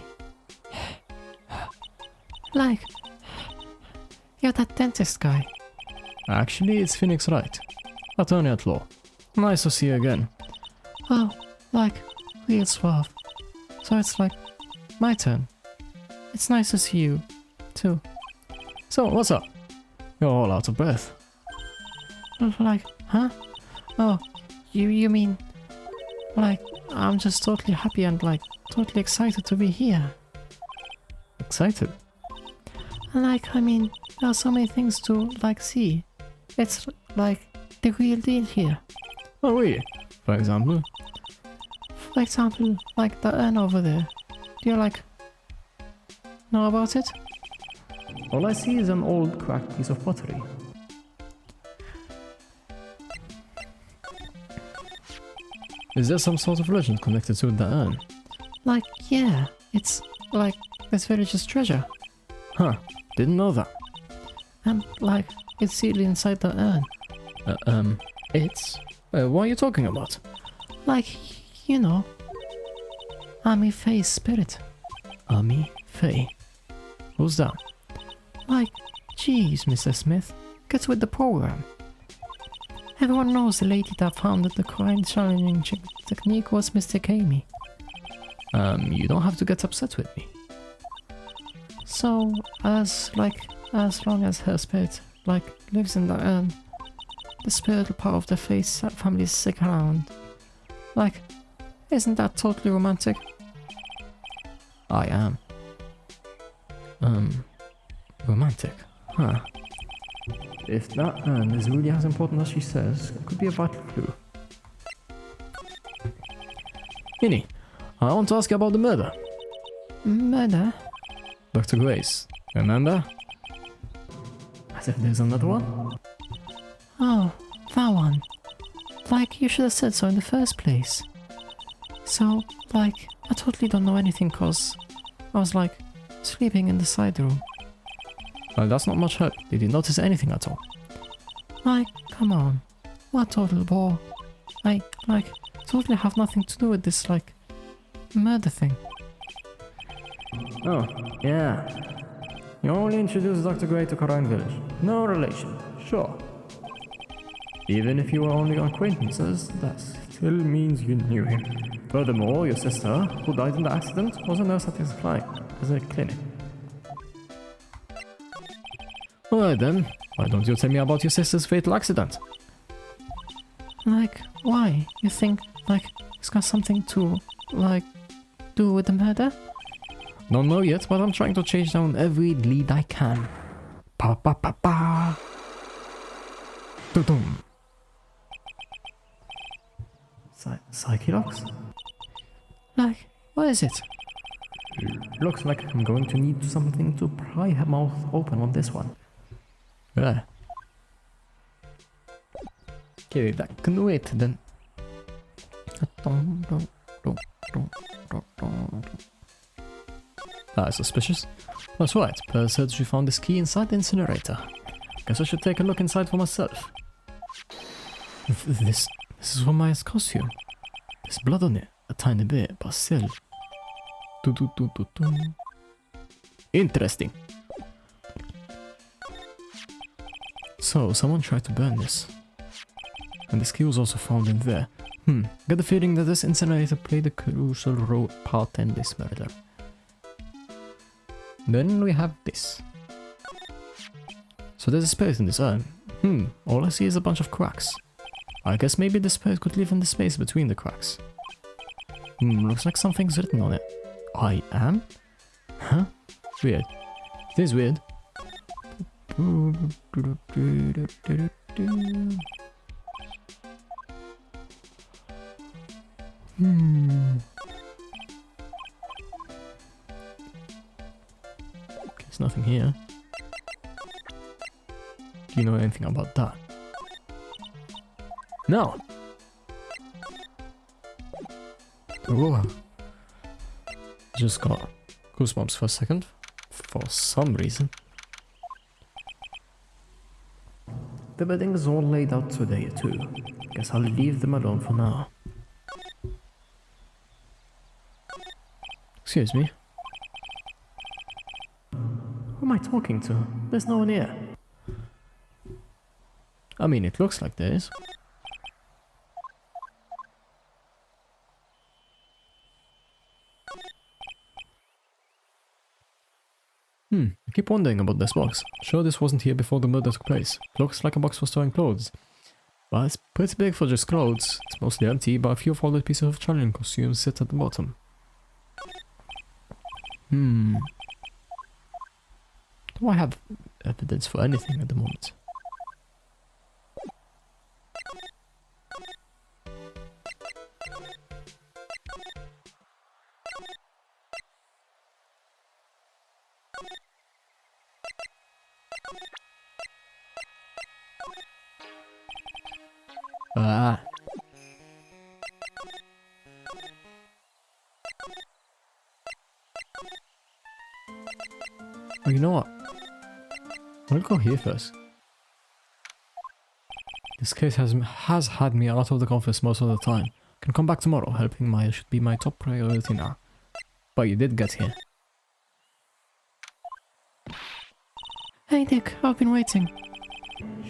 Like, you're that dentist guy. Actually, it's Phoenix Wright, attorney at law. Nice to see you again. Oh, like, real suave. So it's like, my turn. It's nice to see you, too. So, what's up? You're all out of breath. Like, huh? Oh, you mean, like, I'm just totally happy and, like, totally excited to be here. Excited? Like, I mean, there are so many things to, like, see. It's, like, the real deal here. Oh, really? For example? For example, like, the urn over there. Do you, like, know about it? All I see is an old cracked piece of pottery. Is there some sort of legend connected to the urn? Like, yeah, it's, like, this village's treasure. Huh, didn't know that. And, like, it's sealed inside the urn. It's? What are you talking about? Like, you know, Ami Faye's spirit. Ami Faye. Who's that? Like, geez, Mr. Smith, get with the program. Everyone knows the lady that founded the crime challenging technique was Mr. Amy. You don't have to get upset with me. So, as long as her spirit, like, lives in the urn, the spiritual part of the Faye's family stick around. Like, isn't that totally romantic? I am. Romantic, huh? If that urn is really as important as she says, it could be a vital clue. Minnie, I want to ask you about the murder. Murder? Dr. Grace, remember? As if there's another one? Oh, that one. Like, you should have said so in the first place. So, like, I totally don't know anything cause I was, like, sleeping in the side room. Well, that's not much help. Did you notice anything at all? Like, come on. What total bore. I, like, totally have nothing to do with this, like, murder thing. Oh, yeah. You only introduced Dr. Gray to Karine Village. No relation, sure. Even if you were only acquaintances, that still means you knew him. Furthermore, your sister, who died in the accident, was a nurse at his clinic. Alright then, why don't you tell me about your sister's fatal accident? Like, why? You think, like, it's got something to, like, do with the murder? Don't know yet, but I'm trying to chase down every lead I can. Pa pa pa pa. Dum. Psyche-locks? Like, what is it? Looks like I'm going to need something to pry her mouth open on this one. Yeah. Okay, that can wait then. That's suspicious. That's right, Per said she found this key inside the incinerator. Guess I should take a look inside for myself. This is from Maya's costume. There's blood on it, a tiny bit, but still. Interesting. So, someone tried to burn this. And this key was also found in there. Got the feeling that this incinerator played a crucial part in this murder. Then we have this. So there's a spirit in this urn. All I see is a bunch of cracks. I guess maybe the spirit could live in the space between the cracks. Looks like something's written on it. I am? Huh? Weird. It is weird. There's nothing here. Do you know anything about that? No! Whoa. Just got goosebumps for a second. For some reason. The bedding is all laid out today too. Guess I'll leave them alone for now. Excuse me. Who am I talking to? There's no one here. I mean, it looks like there is. I keep wondering about this box. Sure, this wasn't here before the murder took place. Looks like a box for storing clothes. But it's pretty big for just clothes. It's mostly empty, but a few folded pieces of challenge costumes sit at the bottom. Do I have evidence for anything at the moment? Ah. Oh, you know what? I'll go here first. This case has had me out of the office most of the time. Can come back tomorrow. Helping Maya should be my top priority now. But you did get here. Hey Nick, I've been waiting.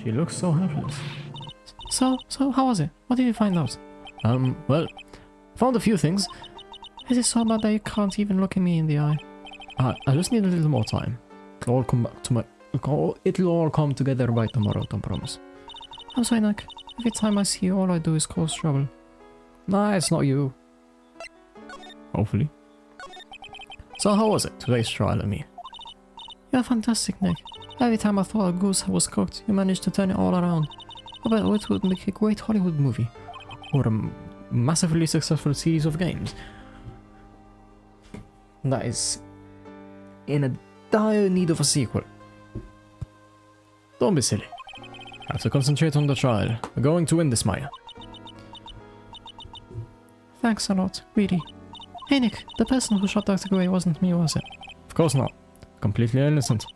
She looks so helpless. So how was it? What did you find out? Well, found a few things. Is it so bad that you can't even look at me in the eye? I just need a little more time. It'll all come back to it'll all come together by tomorrow, don't promise. I'm sorry, Nick. Every time I see you, all I do is cause trouble. Nah, it's not you. Hopefully. So how was it, today's trial of me? You're fantastic, Nick. Every time I thought a goose was cooked, you managed to turn it all around. I bet it would make a great Hollywood movie. Or a massively successful series of games. That is in a dire need of a sequel. Don't be silly. I have to concentrate on the trial. We're going to win this, Maya. Thanks a lot, really. Hey Nick, the person who shot Dr. Gray wasn't me, was it? Of course not. Completely innocent.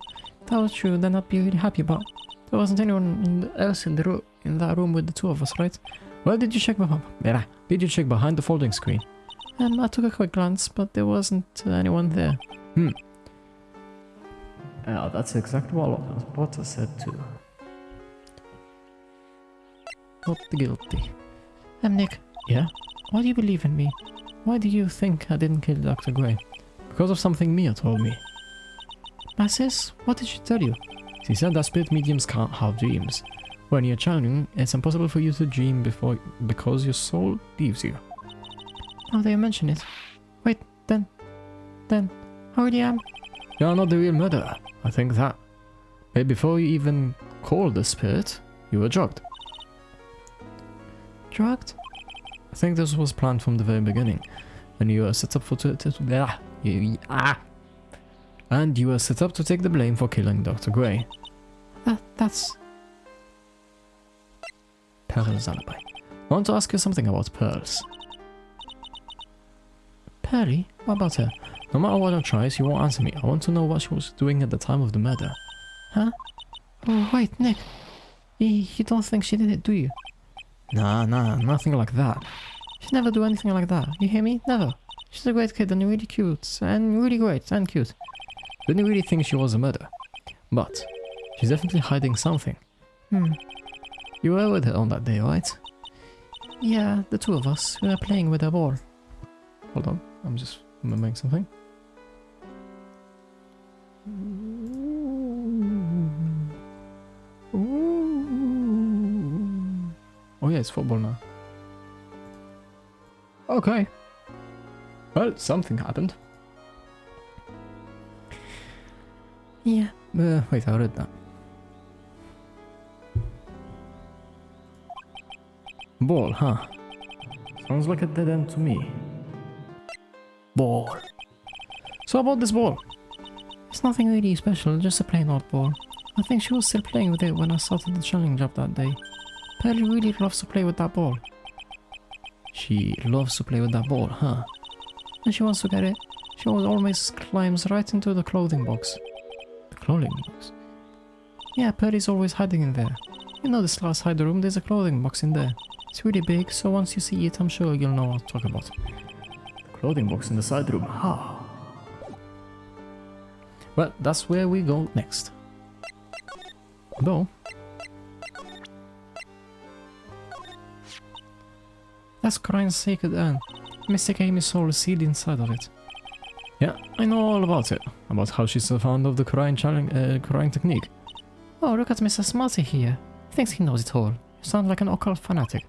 If that was true, then I'd be really happy, but there wasn't anyone else in that room with the two of us, right? Well, did you check behind the folding screen? I took a quick glance, but there wasn't anyone there. That's exactly what I said too. Not guilty. Nick. Yeah? Why do you believe in me? Why do you think I didn't kill Dr. Gray? Because of something Mia told me. My sis? What did she tell you? She said that spirit mediums can't have dreams. When you're channeling, it's impossible for you to dream because your soul leaves you. Now that you mention it. Wait, then, how really am? You're not the real murderer. I think that. But before you even called the spirit, you were drugged. Drugged? I think this was planned from the very beginning. And you were set up and you were set up to take the blame for killing Dr. Gray. That's... Pearl's alibi. I want to ask you something about Pearls. Pearly? What about her? No matter what I try, she won't answer me. I want to know what she was doing at the time of the murder. Huh? Oh, wait, Nick. You don't think she did it, do you? Nah, nothing like that. She'd never do anything like that. You hear me? Never. She's a great kid and really cute. And really great and cute. Didn't really think she was a murderer. But she's definitely hiding something. You were with her on that day, right? Yeah, the two of us. We were playing with her ball. Hold on, I'm just remembering something. Oh yeah, it's football now. Okay. Well, something happened. Yeah. Wait, I read that. Ball, huh? Sounds like a dead end to me. Ball. So about this ball? It's nothing really special, just a plain old ball. I think she was still playing with it when I started the challenge up that day. Pearly really loves to play with that ball. She loves to play with that ball, huh? When she wants to get it, she always climbs right into the clothing box. The clothing box? Yeah, Pearly's always hiding in there. You know this last hide room, there's a clothing box in there. It's really big, so once you see it, I'm sure you'll know what to talk about. The clothing box in the side room, huh? Well, that's where we go next. Though, that's Crying's sacred urn. Mystic Amy's soul is sealed inside of it. yeah, I know all about it. About how she's so fond of the crying technique. Oh, look at Mr. Smarty here. He thinks he knows it all. You sound like an occult fanatic.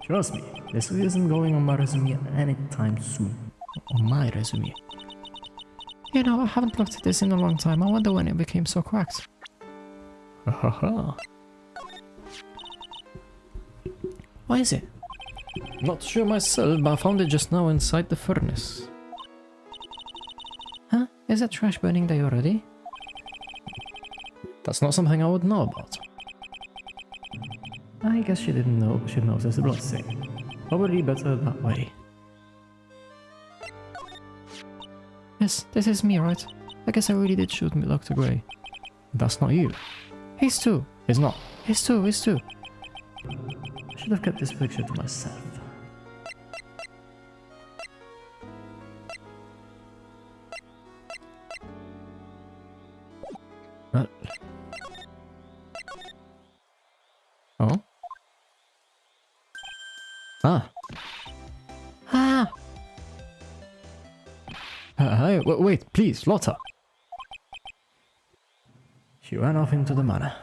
Trust me, this isn't going on my resume anytime soon. On my resume. You know, I haven't looked at this in a long time. I wonder when it became so cracked. Haha. What is it? Not sure myself, but I found it just now inside the furnace. Huh? Is that trash burning day already? That's not something I would know about. I guess she didn't know she'd notice the blood stain. Probably better that way. Yes, this is me, right? I guess I really did shoot me, Dr. Gray. That's not you. He's two. It's not. He's two. I should have kept this picture to myself. Well. Oh? Ah. Ah! Hey, wait, please, Lotta. She ran off into the manor.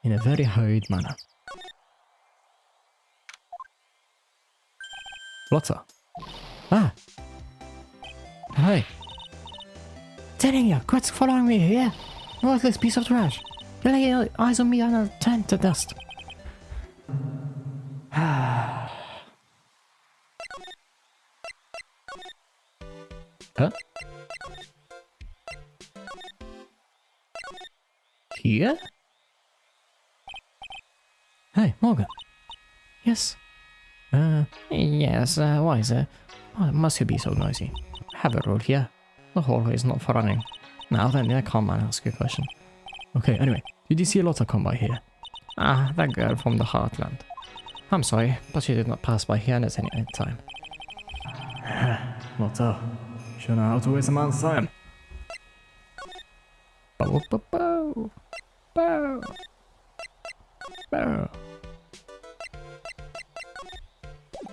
In a very hurried manner. Lotta. Ah. Hey. Telling you, quit following me here. Worthless piece of trash. You lay your eyes on me and I'll turn to dust. Huh? Here? Hey, Morgan. Yes. Yes, why is it? Why must you be so noisy? Have a rule here. The hallway is not for running. Now then, I can't ask you a question. Okay, anyway, did you see Lotta come by here? Ah, that girl from the Heartland. I'm sorry, but she did not pass by here at any time. Lotta, you know how to waste a man's time. Bow, bow, bow. Bow. Bow.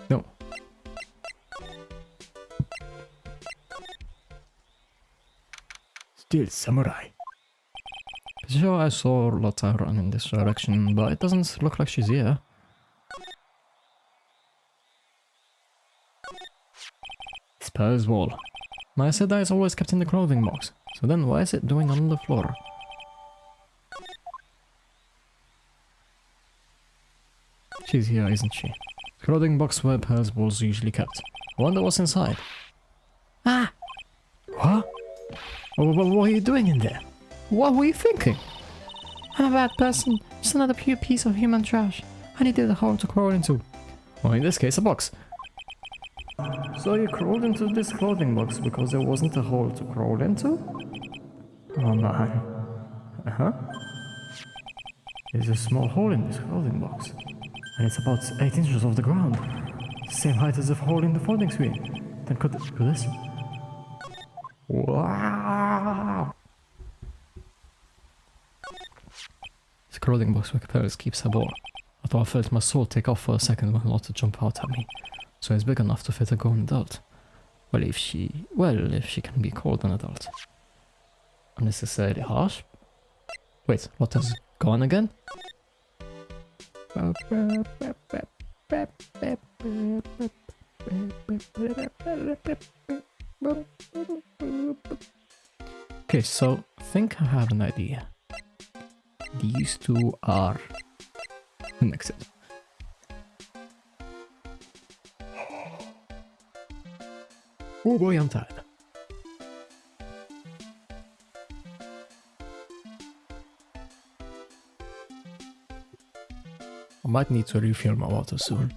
No. Still samurai. Sure, I saw Lotta run in this direction, but it doesn't look like she's here. It's Pearl's wall. Now I said that it's always kept in the clothing box, so then why is it doing on the floor? She's here, isn't she? The clothing box where Pearl's wall's usually kept. I wonder what's inside. Ah! What? What are you doing in there? What were you thinking? I'm a bad person. Just another pure piece of human trash. I needed a hole to crawl into. Or in this case, a box. So you crawled into this clothing box because there wasn't a hole to crawl into? Oh man. Uh-huh. There's a small hole in this clothing box. And it's about 8 inches off the ground. Same height as the hole in the folding screen. Then could this? Wow! The clothing box where Paris keeps her ball. Although I felt my soul take off for a second when Lotte jumped out at me. So it's big enough to fit a grown adult. Well, if she can be called an adult. Unnecessarily harsh. Wait, Lotte's gone again? Okay, so I think I have an idea. These two are connected. Oh boy, I'm tired. I might need to refill my water soon.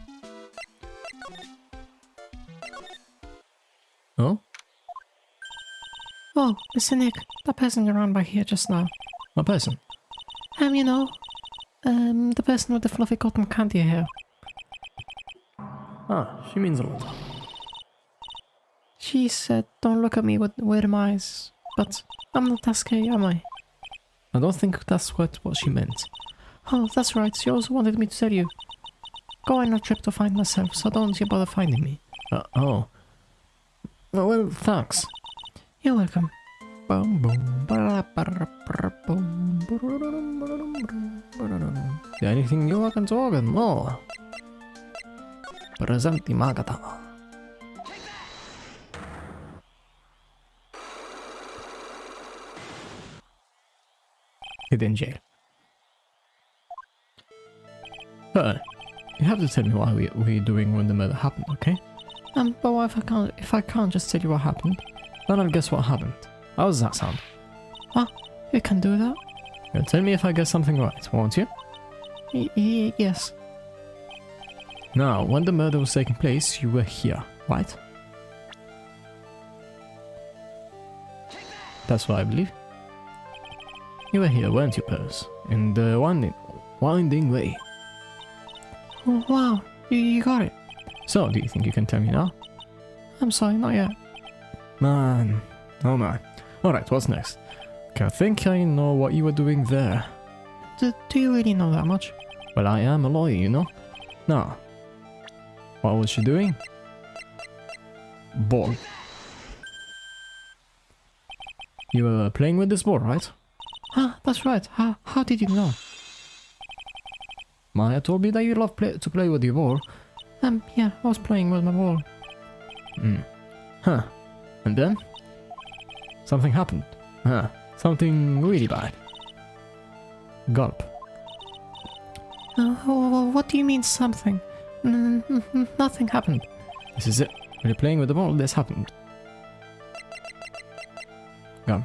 Oh? Oh, Mr. Nick, that person around by here just now. My person? You know, the person with the fluffy cotton candy hair. Ah, she means a lot. She said, don't look at me with weird eyes. But I'm not that scary, am I? I don't think that's what she meant. Oh, that's right, she also wanted me to tell you. Go on a trip to find myself, so don't you bother finding me. Oh. Well, thanks. You're welcome. Anything you can talk and more. Presenti Magata. Hid in jail. You have to tell me what we're doing when the murder happened, okay? But what if I can't just tell you what happened? Then I'll guess what happened. How does that sound? What? You can do that? You'll tell me if I get something right, won't you? Yes. Now, when the murder was taking place, you were here, right? That's what I believe. You were here, weren't you, Purse? In the winding way. Oh, wow, you got it. So, do you think you can tell me now? I'm sorry, not yet. Man. Oh man. Alright, what's next? Okay, I think I know what you were doing there. Do you really know that much? Well, I am a lawyer, you know? Now, what was she doing? Ball. You were playing with this ball, right? Ah, that's right. How did you know? Maya told me that you love to play with your ball. Yeah, I was playing with my ball. Huh. And then? Something happened. Huh. Something really bad. Gulp. What do you mean something? Nothing happened. This is it. When you're playing with the ball, this happened. Gum.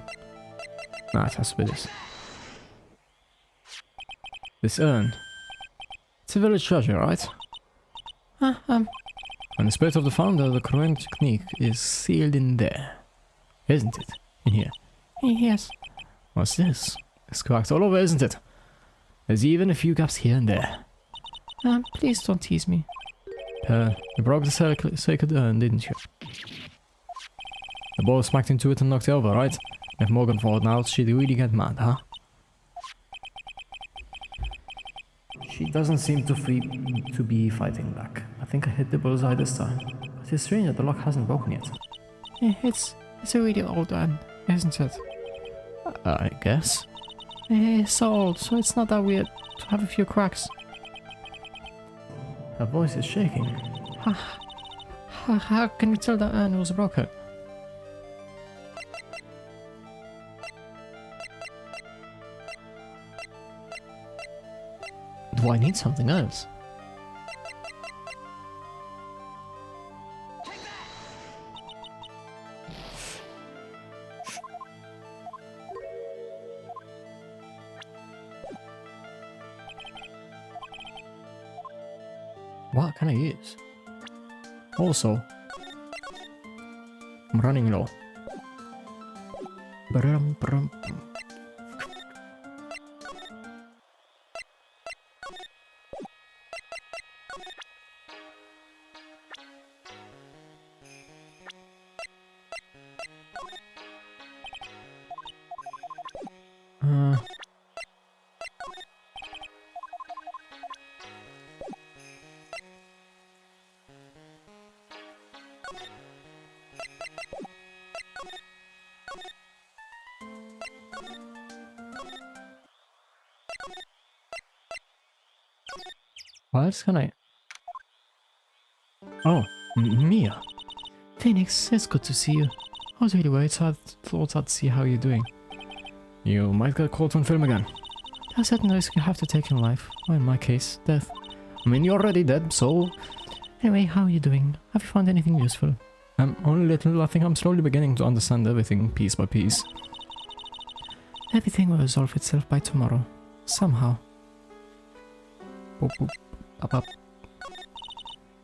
Nah, it has to be this. This urn. It's a village treasure, right? And the spirit of the founder, the correct technique, is sealed in there. Isn't it? In here. Yes. What's this? It's cracked all over, isn't it? There's even a few gaps here and there. Please don't tease me. You broke the sacred urn, didn't you? The ball smacked into it and knocked it over, right? If Morgan fought out, she'd really get mad, huh? She doesn't seem to be fighting back. I think I hit the bullseye this time. But it's strange that the lock hasn't broken yet. It's a really old one, isn't it? I guess. It's so old, so it's not that weird to have a few cracks. Her voice is shaking. How can you tell that urn was broken? Do I need something else? What can I use? Also, I'm running low. Brum, brum, brum. What else can I... Oh, Mia. Phoenix, it's good to see you. I was really worried, so I thought I'd see how you're doing. You might get caught on film again. There's a certain risk you have to take in life, or in my case, death. I mean, you're already dead, so... Anyway, how are you doing? Have you found anything useful? Only little. I think I'm slowly beginning to understand everything piece by piece. Everything will resolve itself by tomorrow. Somehow. Boop, boop, up, up.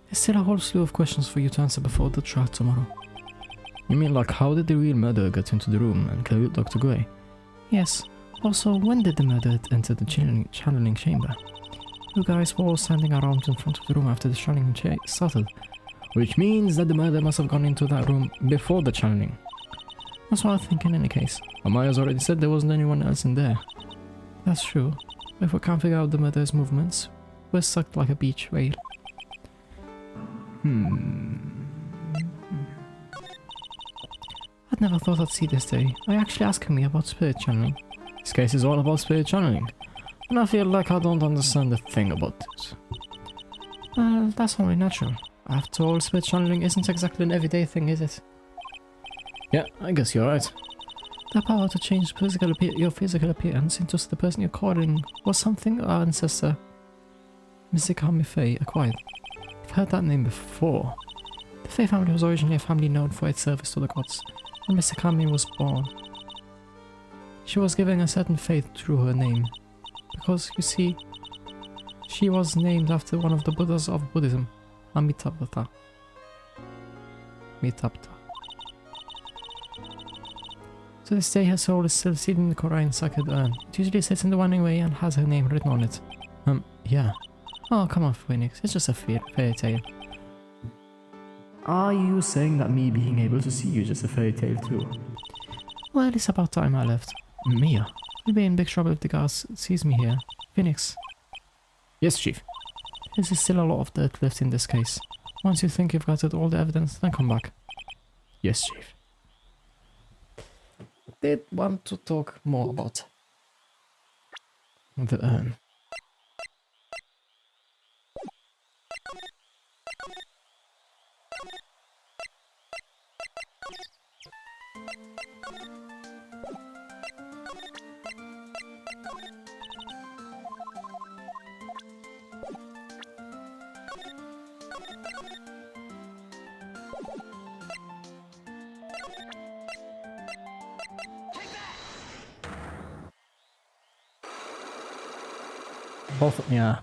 There's still a whole slew of questions for you to answer before the trial tomorrow. You mean like how did the real murderer get into the room and kill Dr. Gray? Yes. Also, when did the murderer enter the channeling chamber? You guys were all standing around in front of the room after the channeling started. Which means that the murderer must have gone into that room before the channeling. That's what I think in any case. Amaya's already said there wasn't anyone else in there. That's true. If we can't figure out the murderer's movements, we're stuck like a beach whale. I'd never thought I'd see this day. Are you actually asking me about spirit channeling? This case is all about spirit channeling. And I feel like I don't understand a thing about it. Well, that's only natural. After all, spirit channeling isn't exactly an everyday thing, is it? Yeah, I guess you're right. The power to change your physical appearance into the person you're calling was something our ancestor Misakami Faye acquired. I've heard that name before. The Faye family was originally a family known for its service to the gods. When Misakami was born, she was given a certain faith through her name. Because, you see, she was named after one of the Buddhas of Buddhism, Amitabha. To this day, her soul is still sealed in the Korean sacred urn. It usually sits in the one way and has her name written on it. Yeah. Oh, come on, Phoenix. It's just a fairy tale. Are you saying that me being able to see you is just a fairy tale too? Well, it's about time I left. Mia. We'll be in big trouble if the guards sees me here. Phoenix. Yes, Chief. There's still a lot of dirt left in this case. Once you think you've gathered all the evidence, then come back. Yes, Chief. Did want to talk more about the urn.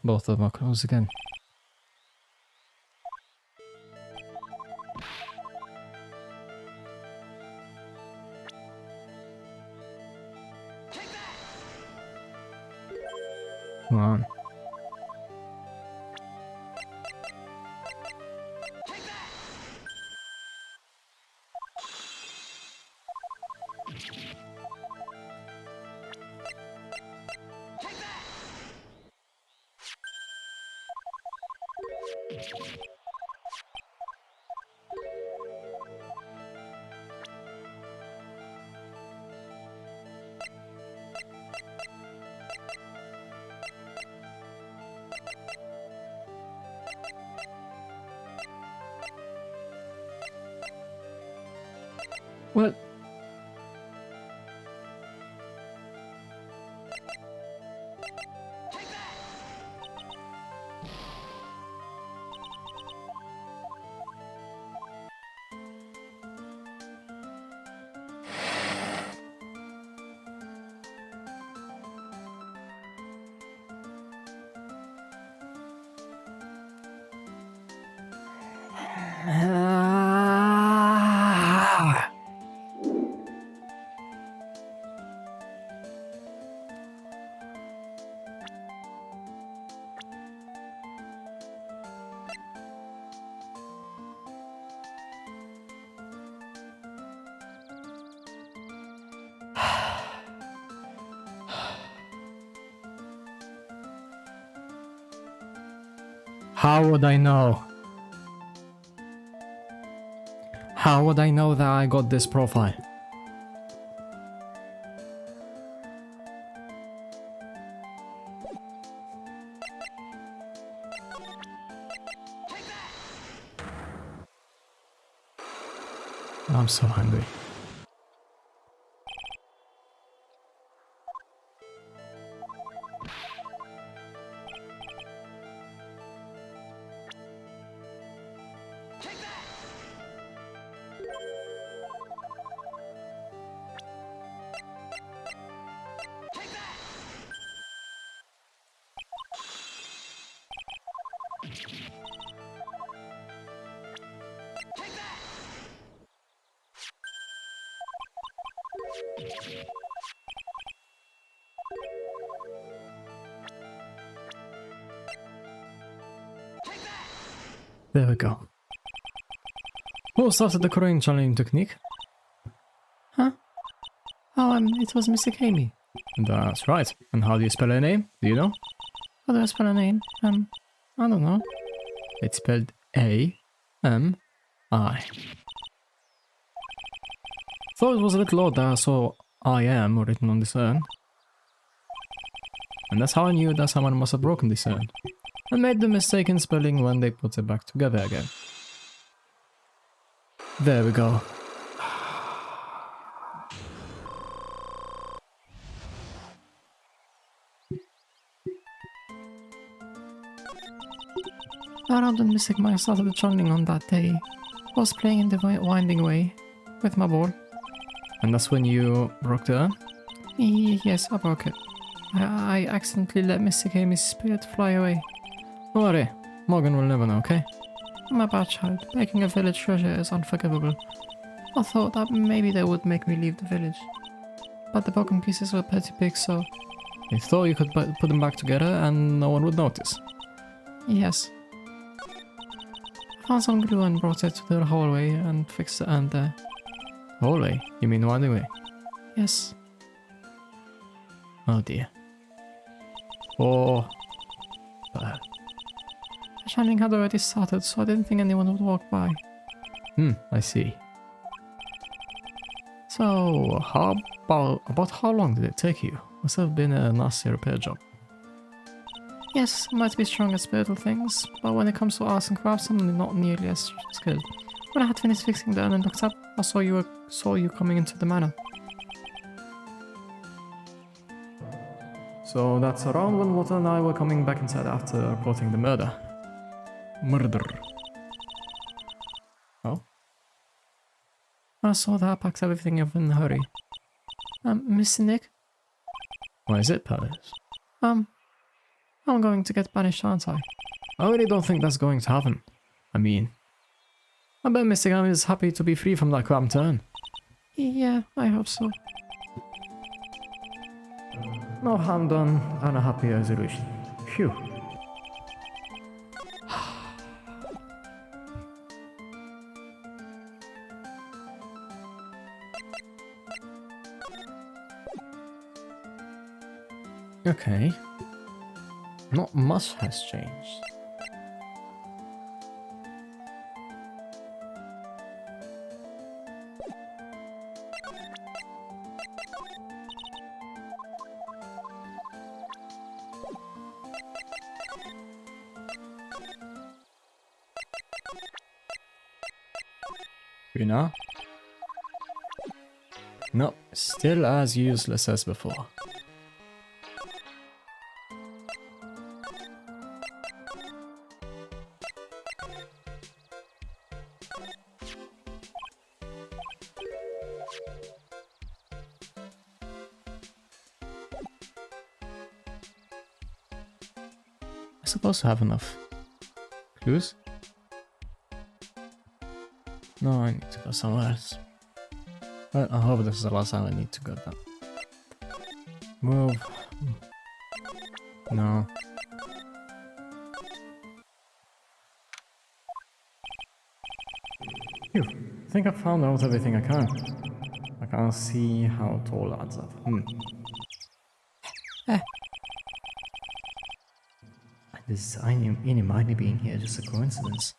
Both of them are closed again. Come on. Well, How would I know? How would I know that I got this profile? I'm so hungry. There we go. Who started the Korean challenge technique? Huh? Oh, it was Mr. Kami. That's right. And how do you spell her name? Do you know? How do I spell her name? I don't know. It's spelled A-M-I. Thought it was a little odd that I saw I am written on this urn. And that's how I knew that someone must have broken this urn. And made the mistake in spelling when they put it back together again. There we go. Around when Mr. Kami started the channeling on that day, I was playing in the winding way with my ball. And that's when you broke the urn? Yes, I broke it. I accidentally let Mr. Kami's spirit fly away. Don't worry, Morgan will never know, okay? I'm a bad child. Breaking a village treasure is unforgivable. I thought that maybe they would make me leave the village. But the broken pieces were pretty big, so... You thought you could put them back together and no one would notice? Yes. I found some glue and brought it to the hallway and fixed the urn there. Hallway? You mean winding way? Yes. Oh dear. Oh. Bad. The channeling had already started, so I didn't think anyone would walk by. I see. So, About how long did it take you? Must have been a nasty repair job. yes, I might be strong at spiritual things, but when it comes to arts and crafts, I'm not nearly as skilled. When I had finished fixing the urn and looked up, I saw you coming into the manor. So that's around when Walter and I were coming back inside after reporting the murder. Murder. Oh? When I saw that, I packed everything up in a hurry. Mr. Nick? Why is it, Paris? I'm going to get banished, aren't I? I really don't think that's going to happen. I mean, I bet Mr. Gam is happy to be free from that cramped turn. Yeah, I hope so. No harm done and a happy resolution. Phew. Okay. Not much has changed. Rina? Nope, still as useless as before. I suppose to have enough clues. No, I need to go somewhere else. Well, I hope this is the last time I need to go down. Move. No. Phew. I think I've found out everything I can. I can't see how it all adds up. I Is Inimani being here just a coincidence?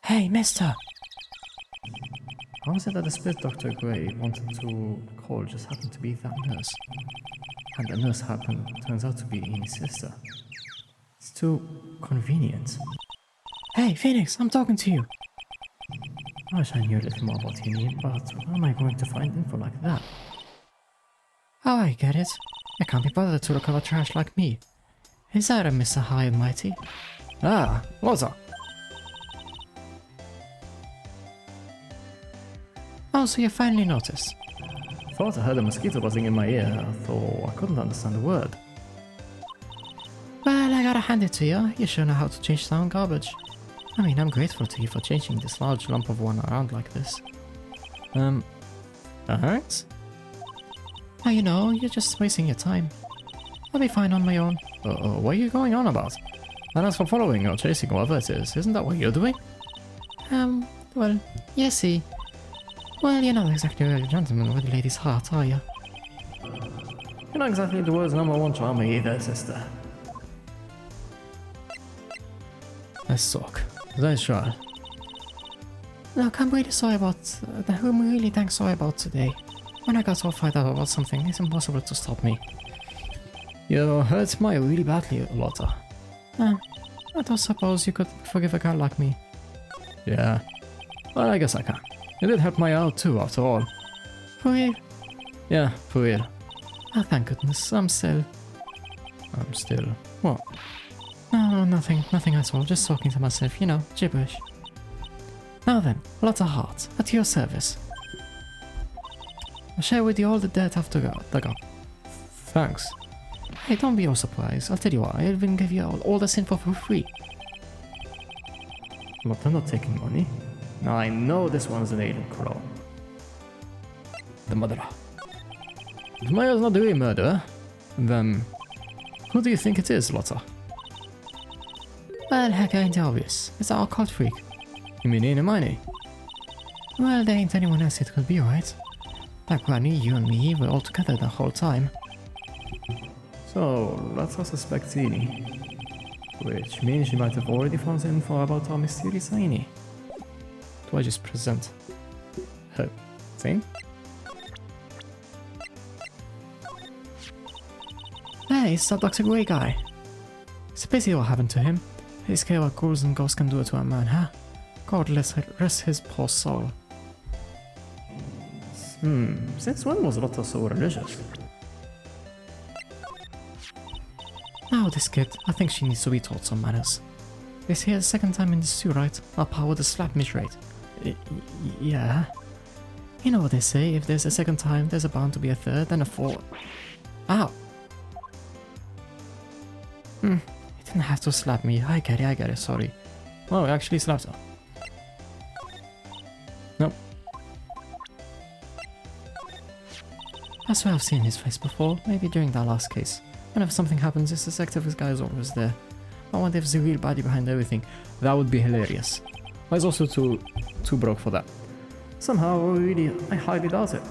Hey, mister! How is it that the spirit Dr. Gray wanted to call just happened to be that nurse? And the nurse turns out to be Ini's sister. It's too convenient. Hey, Phoenix, I'm talking to you! I wish I knew a little more about Ini, but how am I going to find info like that? Oh, I get it. I can't be bothered to recover trash like me. Is that a Mr. High and Mighty? Ah, Loza! Oh, so you finally noticed. Thought I heard a mosquito buzzing in my ear, though I couldn't understand a word. Well, I gotta hand it to you. You sure know how to change sound garbage. I mean, I'm grateful to you for changing this large lump of one around like this. Alright? Now you know, you're just wasting your time. I'll be fine on my own. What are you going on about? And as for following or chasing whatever it is, isn't that what you're doing? Well, you see. Well, you're not exactly a gentleman with a lady's heart, are you? You're not exactly the world's #1 charmer either, sister. Let's talk. That's sure. Look, I'm really sorry about... I'm really damn sorry about today. When I got all fired up about something, it's impossible to stop me. You hurt me really badly, Lotta. I don't suppose you could forgive a girl like me. Yeah. Well, I guess I can. You did help Maya out too, after all. For real? Yeah, for real. Oh, thank goodness. I'm still... What? No, nothing at all. Just talking to myself, you know, gibberish. Now then, Lotta Hart, at your service. I'll share with you all the dirt I've dug up. Thanks. Hey, don't be all surprised. I'll tell you what, I'll even give you all this info for free. Lotta not taking money. Now I know this one's an alien crow. The murderer. If Maya's not the real murderer, then who do you think it is, Lotta? Well, heck, ain't obvious. It's our cult freak. You mean Inimani? Well, there ain't anyone else it could be, right? That Granny, you and me were all together the whole time. So, let's all suspect Ini. Which means she might have already found some info about our mysterious Ini. Do I just present her thing? Hey, it's that Dr. Gray guy. It's a pity what happened to him. He's scared what ghouls and ghosts can do to a man, huh? God rest his poor soul. Since when was Lotta so religious? Now this kid, I think she needs to be taught some manners. This here the second time in this too, right? Our power to slap me straight. Yeah. You know what they say, if there's a second time, there's bound to be a third and a fourth. Ow! You didn't have to slap me, I get it, sorry. Oh, I actually slapped her. Nope. I swear I've seen his face before, maybe during that last case. Whenever something happens, this detective guy is always there. I wonder if there's a real body behind everything. That would be hilarious. I was also too broke for that. Somehow, I highly doubt it.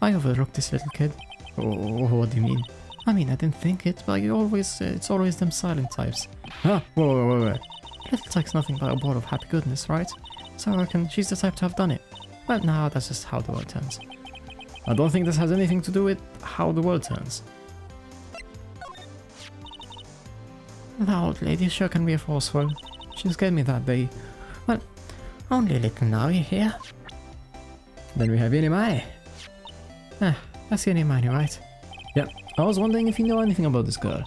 I overlooked this little kid. Oh, what do you mean? I mean, I didn't think it, but it's always them silent types. Ah, whoa. Little Tyke's nothing but a ball of happy goodness, right? So I reckon she's the type to have done it. Well, now that's just how the world turns. I don't think this has anything to do with how the world turns. That old lady sure can be forceful. She scared me that day. Well, only a little now, you hear? Then we have Inimani. That's Inimani, right? Yeah, I was wondering if you know anything about this girl.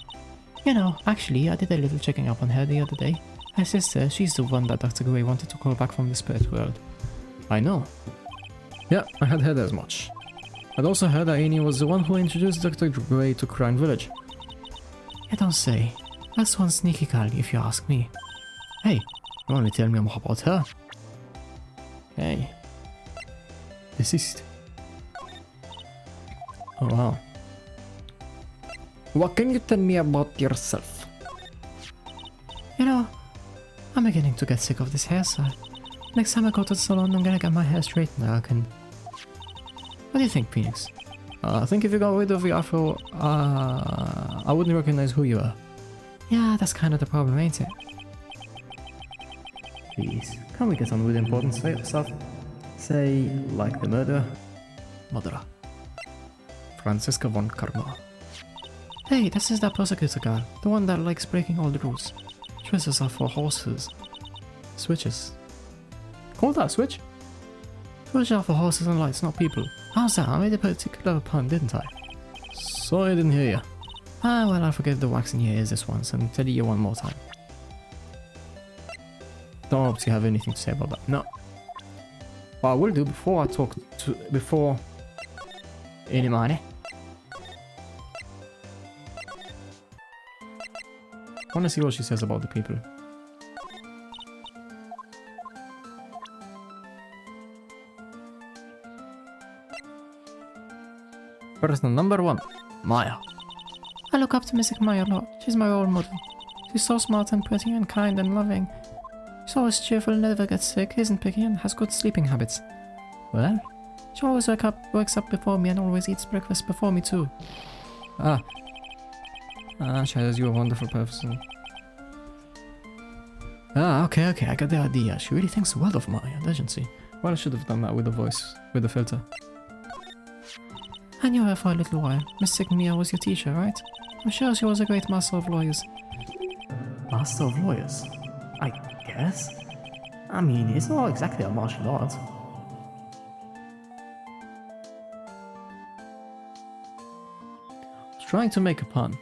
You know, actually, I did a little checking up on her the other day. Her sister, she's the one that Dr. Gray wanted to call back from the spirit world. I know. Yeah, I had heard as much. I'd also heard that Ini was the one who introduced Dr. Gray to Crown Village. You don't say. That's one sneaky girl, if you ask me. Hey, you want to tell me more about her? Hey. Deceased. Oh wow. What can you tell me about yourself? You know, I'm beginning to get sick of this hairstyle. Next time I go to the salon, I'm gonna get my hair straightened, I reckon. What do you think, Phoenix? I think if you got rid of your afro, I wouldn't recognize who you are. Yeah, that's kind of the problem, ain't it? Please, can we get on with important stuff? Say, like the murder? Murderer. Franziska von Karma. Hey, this is that prosecutor girl. The one that likes breaking all the rules. Switches are for horses. Switches. Call that a switch? Switches are for horses and lights, not people. How's that? I made a particular pun, didn't I? Sorry, I didn't hear you. Ah, well, I forgave the wax in your ears this once and tell you one more time. Don't hope you have anything to say about that. No. What I will do before I talk to... before... any money. I wanna see what she says about the people. Person number 1, Maya. I look up to Mrs. Maya a lot. She's my role model. She's so smart and pretty and kind and loving. She's always cheerful, never gets sick, isn't picky, and has good sleeping habits. Well? She always wakes up before me and always eats breakfast before me too. Chaz, you're a wonderful person. Okay, I got the idea. She really thinks well of Maya, doesn't she? Well, I should have done that with the voice, with the filter. I knew her for a little while. Miss Mia was your teacher, right? I'm sure she was a great master of lawyers. Master of lawyers? I guess? I mean, it's not exactly a martial art. I was trying to make a pun.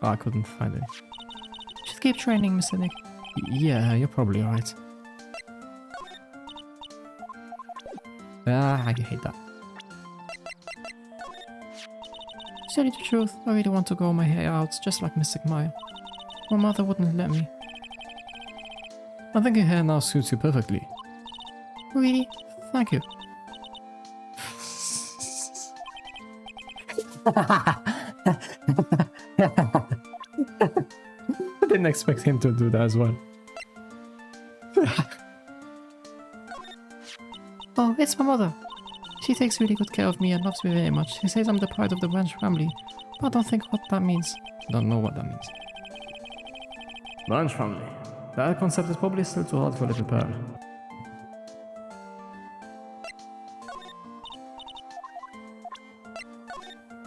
Oh, I couldn't find it. Should keep training, Mr. Nick. Yeah, you're probably right. I hate that. To tell you the truth, I really want to grow my hair out just like Mr. Maya. My mother wouldn't let me. I think your hair now suits you perfectly. Really? Thank you. I didn't expect him to do that as well. Oh, it's my mother. She takes really good care of me and loves me very much. She says I'm the pride of the Wrench family, but I don't think what that means. Don't know what that means. Wrench family. That concept is probably still too hard for little Pearl.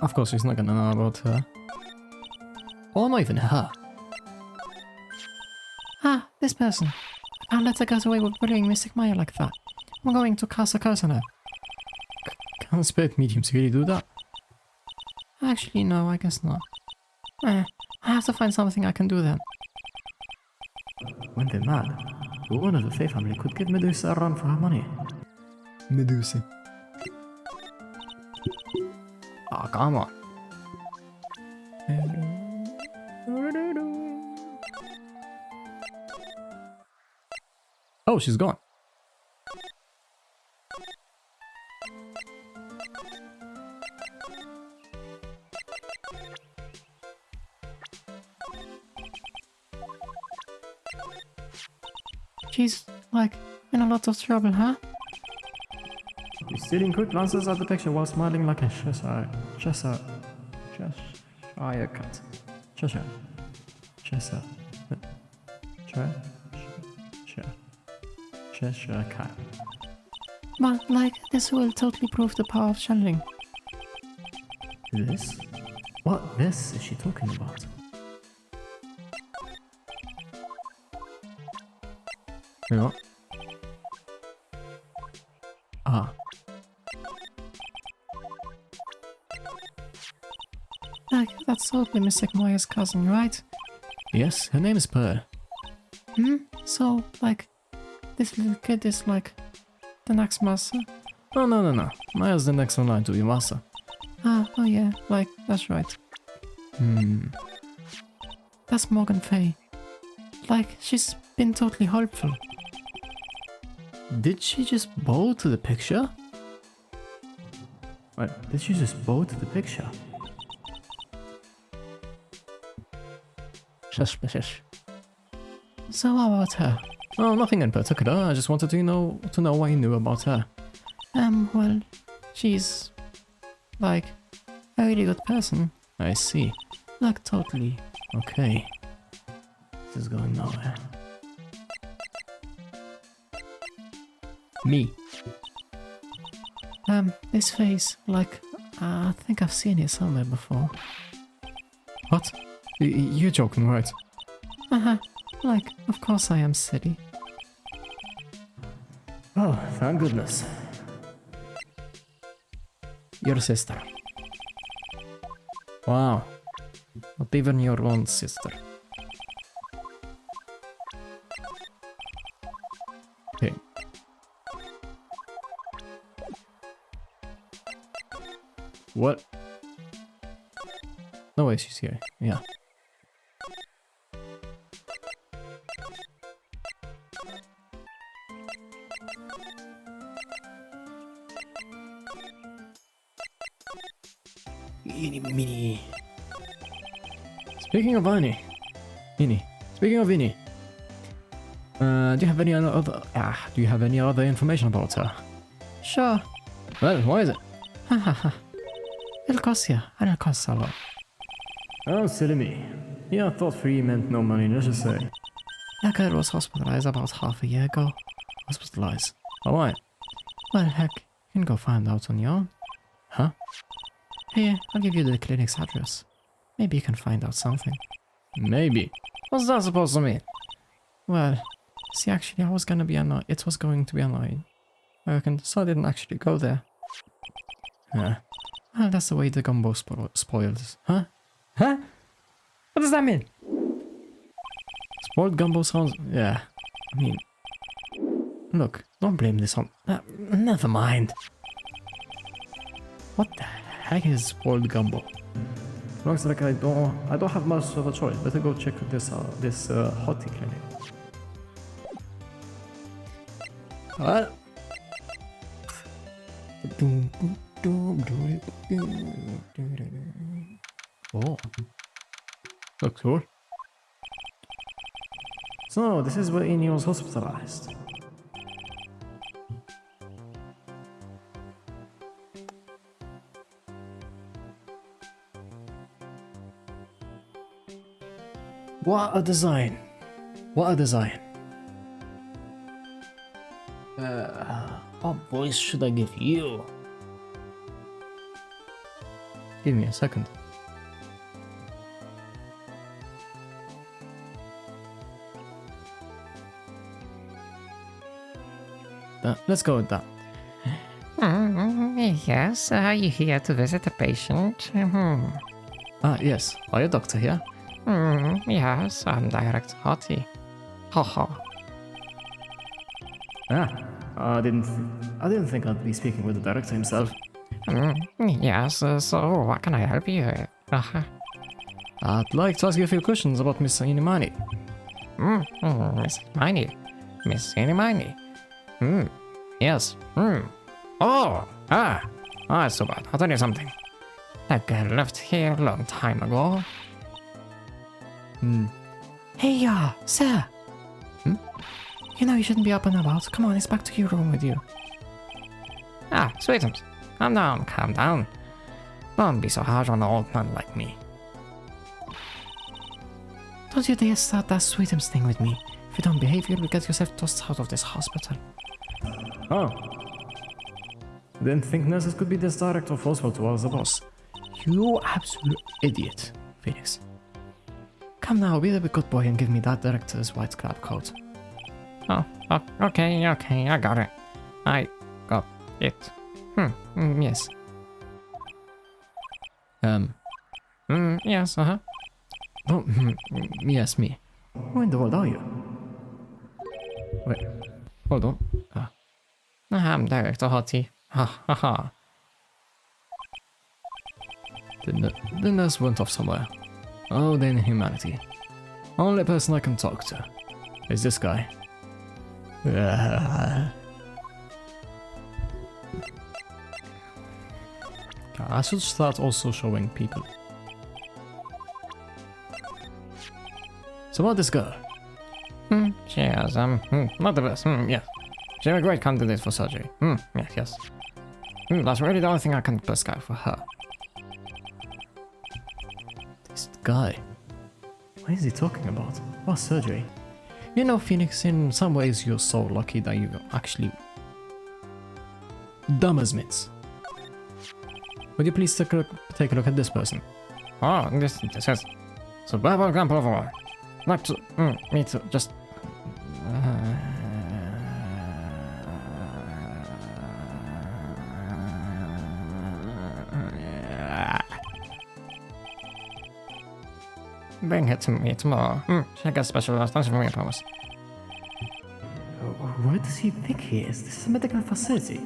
Of course, she's not gonna know about her. Or not even her. Ah, this person. I can't let her get away with bullying Mystic Maya like that. I'm going to cast a curse on her. Can't spirit mediums really do that? Actually, no, I guess not. I have to find something I can do then. When they're mad, the one of the Fae family could give Medusa a run for her money. Medusa. Oh, come on. Oh, she's gone. She's, like, in a lot of trouble, huh? He's stealing quick glances at the picture while smiling like a Cheshire cat. Cheshire cat. But, like, this will totally prove the power of channeling. This? What this is she talking about? Wait, what? Ah. Like, that's totally Mystic Maya's cousin, right? Yes, her name is Pearl. So, like, this little kid is, like, the next master? No. Maya's the next in line to be master. Oh yeah, like, that's right. That's Morgan Fay. Like, she's been totally helpful. Did she just bow to the picture? Wait, did she just bow to the picture? Shush. So how about her? Oh, nothing in particular. I just wanted to know what you knew about her. Well, She's, like, a really good person. I see. Like, totally. Okay. This is going nowhere. Me. This face, like, I think I've seen it somewhere before. What? You're joking, right? Uh-huh. Like, of course I am silly. Oh, thank goodness. Your sister. Wow. Not even your own sister. Okay. What? No way, she's here. Yeah. Mini. Speaking of Ini. Speaking of Ini. Do you have any other information about her? Sure. Well, why is it? Hahaha. It'll cost you, and it'll cost a lot. Oh, silly me. Yeah, I thought free meant no money, let's just say. That girl was hospitalized about half a year ago. Hospitalized. Oh, why? Well, heck, you can go find out on your own. Huh? Here, I'll give you the clinic's address. Maybe you can find out something. Maybe. What's that supposed to mean? Well, see, actually, it was going to be annoying. I reckon, so I didn't actually go there. Huh? Well, that's the way the gumbo spoils. Huh? Huh? What does that mean? Spoiled gumbo sounds... Yeah. I mean... Look, don't blame this on... never mind. What the heck is spoiled gumbo? Looks like I don't have much of a choice. Better go check this hottie clinic. What? Oh. Looks cool. So, this is where Ini was hospitalized. What a design! What a design! What voice should I give you? Give me a second. Let's go with that. Yes, are you here to visit a patient? Ah, yes. Are you a doctor here? Yes, I'm Director Hottie. Haha. I didn't think I'd be speaking with the director himself. Yes, so what can I help you with? I'd like to ask you a few questions about Miss Inimani. Miss Inimani. Miss Inimani. Yes. That's so bad. I'll tell you something. That girl left here a long time ago. Hey, sir! You know you shouldn't be up and about. Come on, it's back to your room with you. Sweetums. Calm down. Don't be so hard on an old man like me. Don't you dare start that Sweetums thing with me. If you don't behave, you'll get yourself tossed out of this hospital. Oh. Didn't think nurses could be this direct or forceful towards the boss. You absolute idiot, Phoenix. Come now, be the good boy and give me that director's white lab coat. Okay, I got it. I got it. Yes. Yes, Oh, yes, me. Who in the world are you? Wait, hold on. I'm Director Hottie. Ha. The nurse went off somewhere. Oh, then humanity. Only person I can talk to is this guy. I should start also showing people. So about this girl? She is, not the best, yes. She's a great candidate for surgery. Yes. That's really the only thing I can prescribe for her. This guy. What is he talking about? What surgery? You know, Phoenix, in some ways you're so lucky that you actually... Dumb as mints. Would you please take a look at this person? Oh, this is... So, Baba Grandpa, like to... me to just... Bring it to me tomorrow. She'll get special attention from me, I promise. Where does he think he is? This is a medical facility.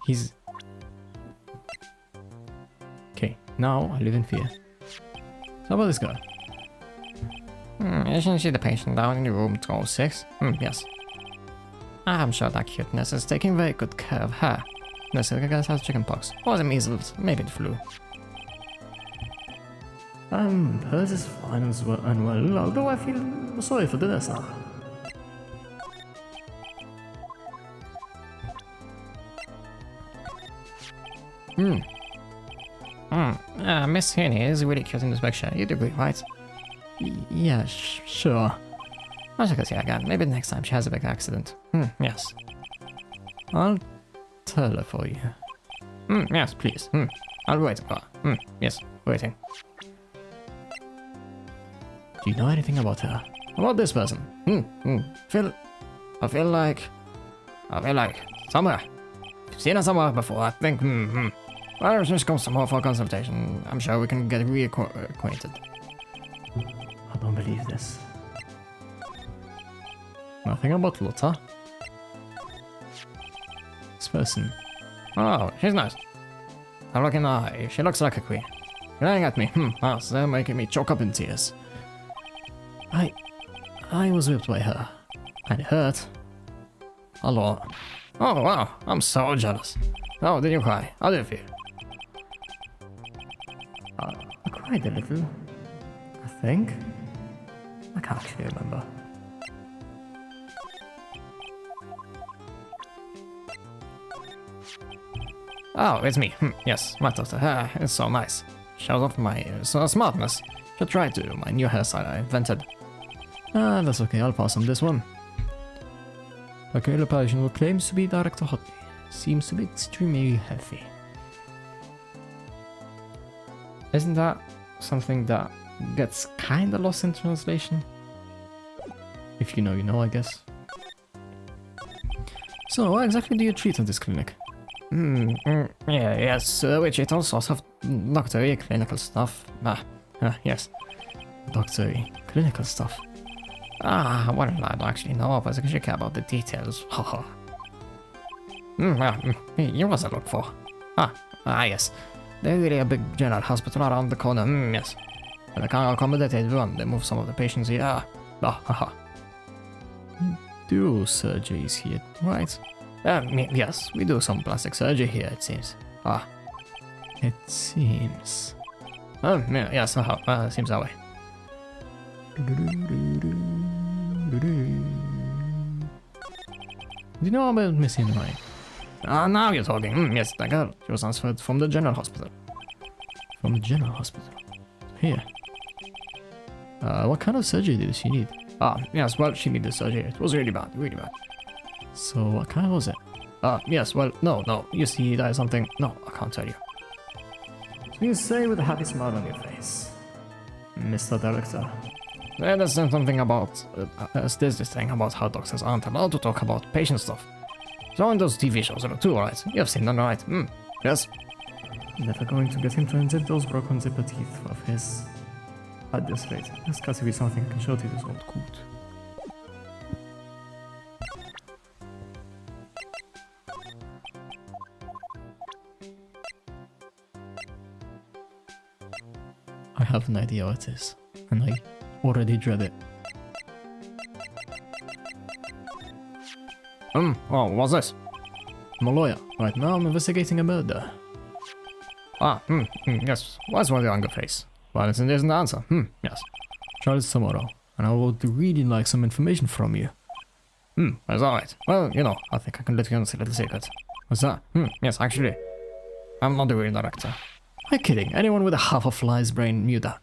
He's... Okay, now I live in fear. So how about this guy? Isn't she the patient down in room 206? Yes. I'm sure that cute nurse is taking very good care of her. Nurse guess has chickenpox, or the measles, maybe the flu. Hers is fine as well, and well, although I feel sorry for the nurse now. Miss Heaney is really cute in this picture. You'd agree, right? Yeah, sure. I should go see her again. Maybe next time she has a big accident. Yes. I'll tell her for you. Yes, please. I'll wait for her. Yes, waiting. Do you know anything about her? About this person? I feel like somewhere. I've seen her somewhere before. I think. Well, just come some more for a consultation. I'm sure we can get reacquainted. I don't believe this. Nothing about Lotta. This person. Oh, she's nice. I look in her eye. She looks like a queen. Glaring at me. Yes, they're making me choke up in tears. I was whipped by her. And it hurt. A lot. Oh wow, I'm so jealous. Oh, did you cry? How did you feel? I cried a little. I think. I can't actually remember. Oh, it's me. Yes, my daughter. It's so nice. Shows off my smartness. Should try to do my new hairstyle I invented. That's okay, I'll pass on this one. Okay, the patient who claims to be Director Hotley seems to be extremely healthy. Isn't that something that gets kinda lost in translation? If you know, you know, I guess. So, what exactly do you treat at this clinic? Yes, we treat all sorts of doctory clinical stuff. Yes. Doctory, clinical stuff. Well, I don't actually know, but I should care about the details. Haha. You was I look for. Yes. They're really a big general hospital around the corner. Yes. But they can't accommodate everyone. They move some of the patients here. Do surgeries here, right? Yes, we do some plastic surgery here, it seems. It seems. Yes, seems that way. Do you know about Miss Wright? Now you're talking. Yes, that girl. She was transferred from the general hospital. From the general hospital? Here. What kind of surgery did she need? Yes, well, she needed surgery. It was really bad, really bad. So, what kind was it? Yes, well, no. You see, that is something... No, I can't tell you. So you say with a happy smile on your face, Mr. Director. There's something about... there's this thing about how doctors aren't allowed to talk about patient stuff. So in those TV shows too, right? You've seen them, right? Yes. Never going to get him to inject those broken zipper teeth of his. At this rate, there's got to be something can show to this old coot. I have an idea what it is, and I already dread it. Oh, what's this? I'm a lawyer. Right now I'm investigating a murder. Yes. What's with your anger face? Well, isn't the answer. Yes. Trial is tomorrow, and I would really like some information from you. That's alright. Well, you know, I think I can let you in a little secret. What's that? Yes, actually, I'm not the real director. Are you kidding? Anyone with a half a fly's brain knew that.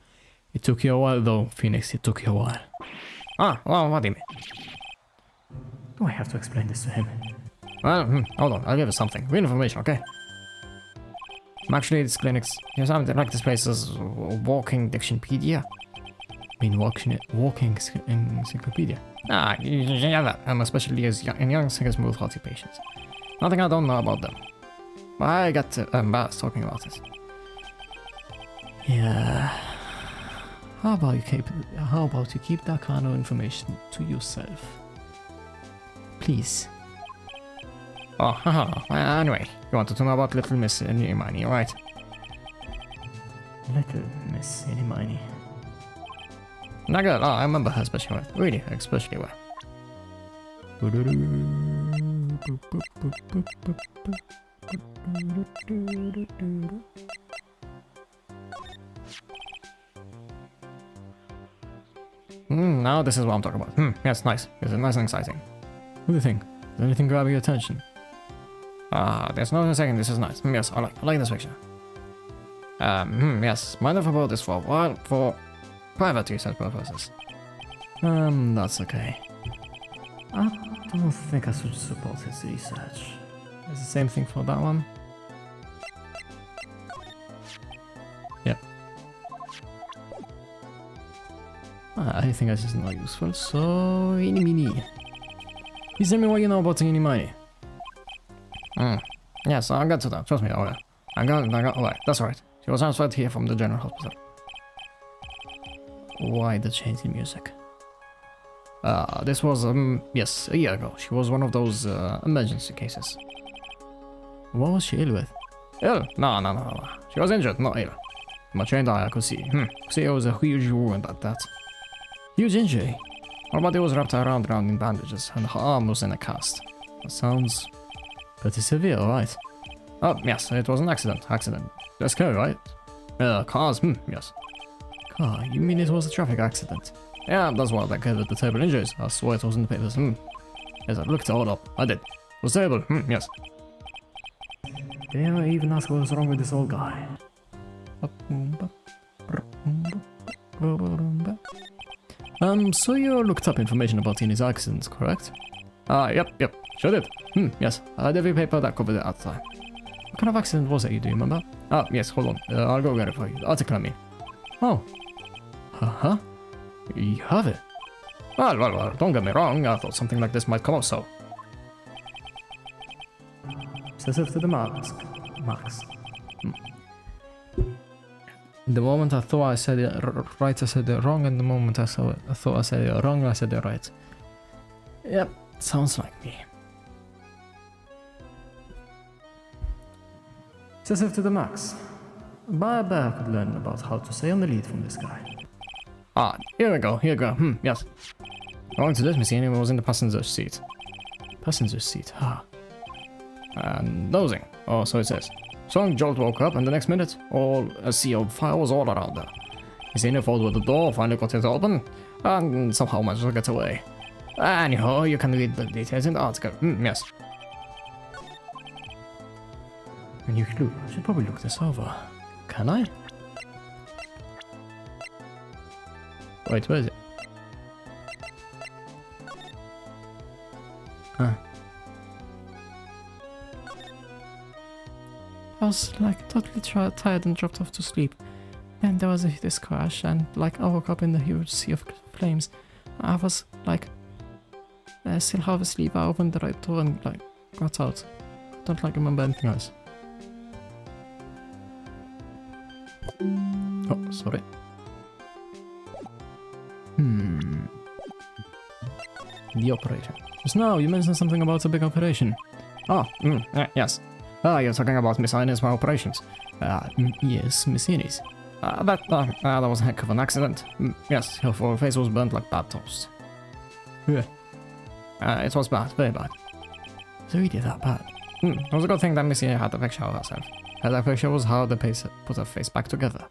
It took you a while though, Phoenix, it took you a while. Ah, well, what do you mean? Do I have to explain this to him? Well, hold on, I'll give you something. Real information, okay? Actually, this clinic's, you know, something like this place is a walking dictionpedia. I mean, walking encyclopedia. Ah, yeah, that, especially as young singers with healthy patients. Nothing I don't know about them. I got embarrassed talking about it. Yeah. How about you keep that kind of information to yourself? Please. Oh, haha. Anyway, you wanted to know about Little Miss Hermione, right? Little Miss Hermione. That girl, I remember her especially well. Really, especially well. Now this is what I'm talking about. Yes, nice. It's nice and exciting. What do you think? Does anything grab your attention? There's no second, this is nice. Yes, I like this picture. Yes, mind if I bought this for a while, for private research purposes. That's okay. I don't think I should support his research. It's the same thing for that one. Yep. I think that's just not useful, so... Eeny meeny. Please tell me what you know about Eeny Miny. Yes, I'll get to that, trust me, alright. Alright, that's right. She was transferred here from the general hospital. Why the change in music? This was, yes, a year ago. She was one of those, emergency cases. What was she ill with? Ill? No. She was injured, not ill. My trained eye, I could see. See, it was a huge wound at that. Huge injury? Her body was wrapped around in bandages, and her arm was in a cast. That sounds pretty severe, right? Oh, yes, it was an accident. That's scary, right? Cars, yes. Car? You mean it was a traffic accident? Yeah, that's what that gave it the terrible injuries. I swear it was in the papers, Yes, I looked it all up. I did. It was terrible, yes. They never even ask what was wrong with this old guy. So you looked up information about Teeny's accidents, correct? Yep, sure did. Yes, I had every paper that covered it at the time. What kind of accident was it, do you remember? Yes, hold on. I'll go get it for you. The article I mean. Oh. Uh-huh. You have it. Well, don't get me wrong. I thought something like this might come up, so. Obsessive to the max. The moment I thought I said it right, I said it wrong, and the moment I thought I said it wrong, I said it right. Yep, sounds like me. Obsessive to the max. But I bet I could learn about how to stay on the lead from this guy. Here we go. Yes. According to this, Miss Amy was in the passenger seat. Passenger seat, And dozing, or so it says. Strong jolt woke up, and the next minute, a sea of fire was all around her. Miss Amy fought with the door, finally got it open, and somehow managed to get away. Anyhow, you can read the details in the article. Yes. A new clue. I should probably look this over. Can I? Wait, where is it? I was like totally tired and dropped off to sleep. Then there was this crash, and like I woke up in the huge sea of flames. I was like still half asleep. I opened the right door and like got out. Don't like remember anything else. Oh, sorry. The operation. Just now, you mentioned something about a big operation. Yes. You're talking about Miss Inez's operations. Yes, Miss Inez. That was a heck of an accident. Yes, her face was burnt like bad toast. Yeah. It was bad, very bad. So he did that bad? It was a good thing that Miss Inez had the picture of herself. That picture was how the patient put her face back together.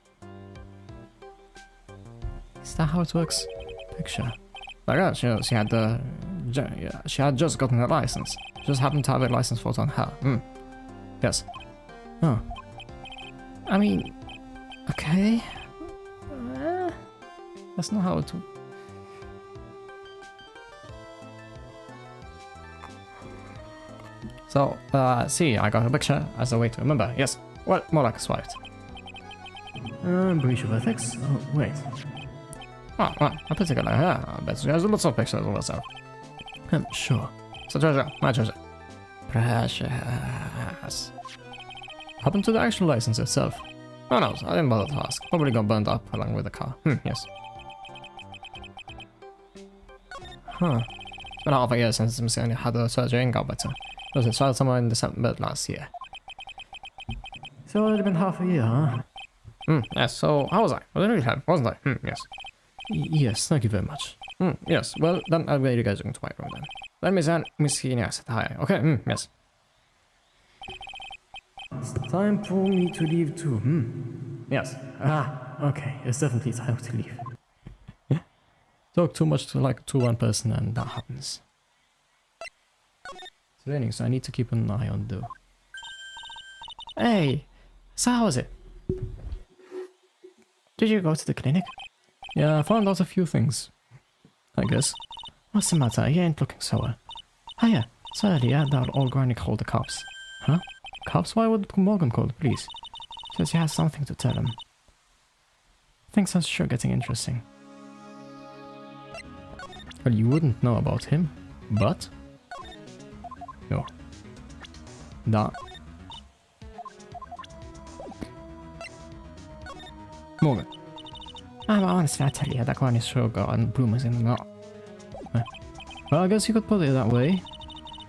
Is that how it works? Picture? Like, yeah, she had she had just gotten her license. She just happened to have a license photo on her. Hmm. Yes. Oh. I mean, okay. That's not how it. So, see, I got a picture as a way to remember. Yes. Well, more like a swipe. Breach of ethics? Oh, wait. Oh, well, a particular, yeah. I bet she has lots of pictures of herself. Sure. So treasure, my treasure. Precious. Happened to the actual license itself. Who knows? I didn't bother to ask. Probably got burned up along with the car. Yes. Huh. It's been half a year since Miss Annie had her surgery and got better. It was installed somewhere in December last year. It's already been half a year, huh? Yes, so how was I? Was it really hard, wasn't I? Yes. Yes, thank you very much. Yes, well, then I'll get you guys into my room then. Let me send Miss Annie said hi. Okay, yes. It's time for me to leave too, Yes. Okay, it's definitely time to leave. Talk too much to one person and that happens. It's raining, so I need to keep an eye on the... Hey, so how was it? Did you go to the clinic? Yeah, I found out a few things. I guess. What's the matter? You ain't looking so well. Hiya, so earlier that old granny called the cops. Huh? Cops? Why would Morgan call the police? Says she has something to tell him. Things are sure getting interesting. Well, you wouldn't know about him, but... No. That... Morgan. I'm honestly, I tell you, that granny's sure got bloomers in the knot. Well, I guess you could put it that way.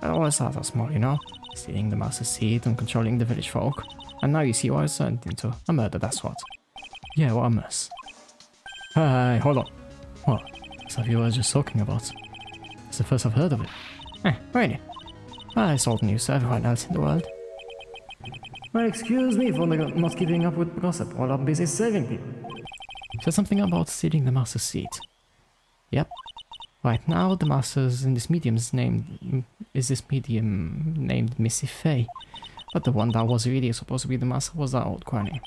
I always thought that was small, you know? Stealing the master's seat and controlling the village folk. And now you see what it's turned into. A murder, that's what. Yeah, what a mess. Hey, hold on. What? Stuff you were just talking about. It's the first I've heard of it. Really? Well, it's old news to everyone else in the world. Well, excuse me for not keeping up with gossip while I'm busy saving people. Said something about stealing the master's seat. Yep. Right now, the master's in this medium's name is this medium named Missy Faye. But the one that was really supposed to be the master was that old granny.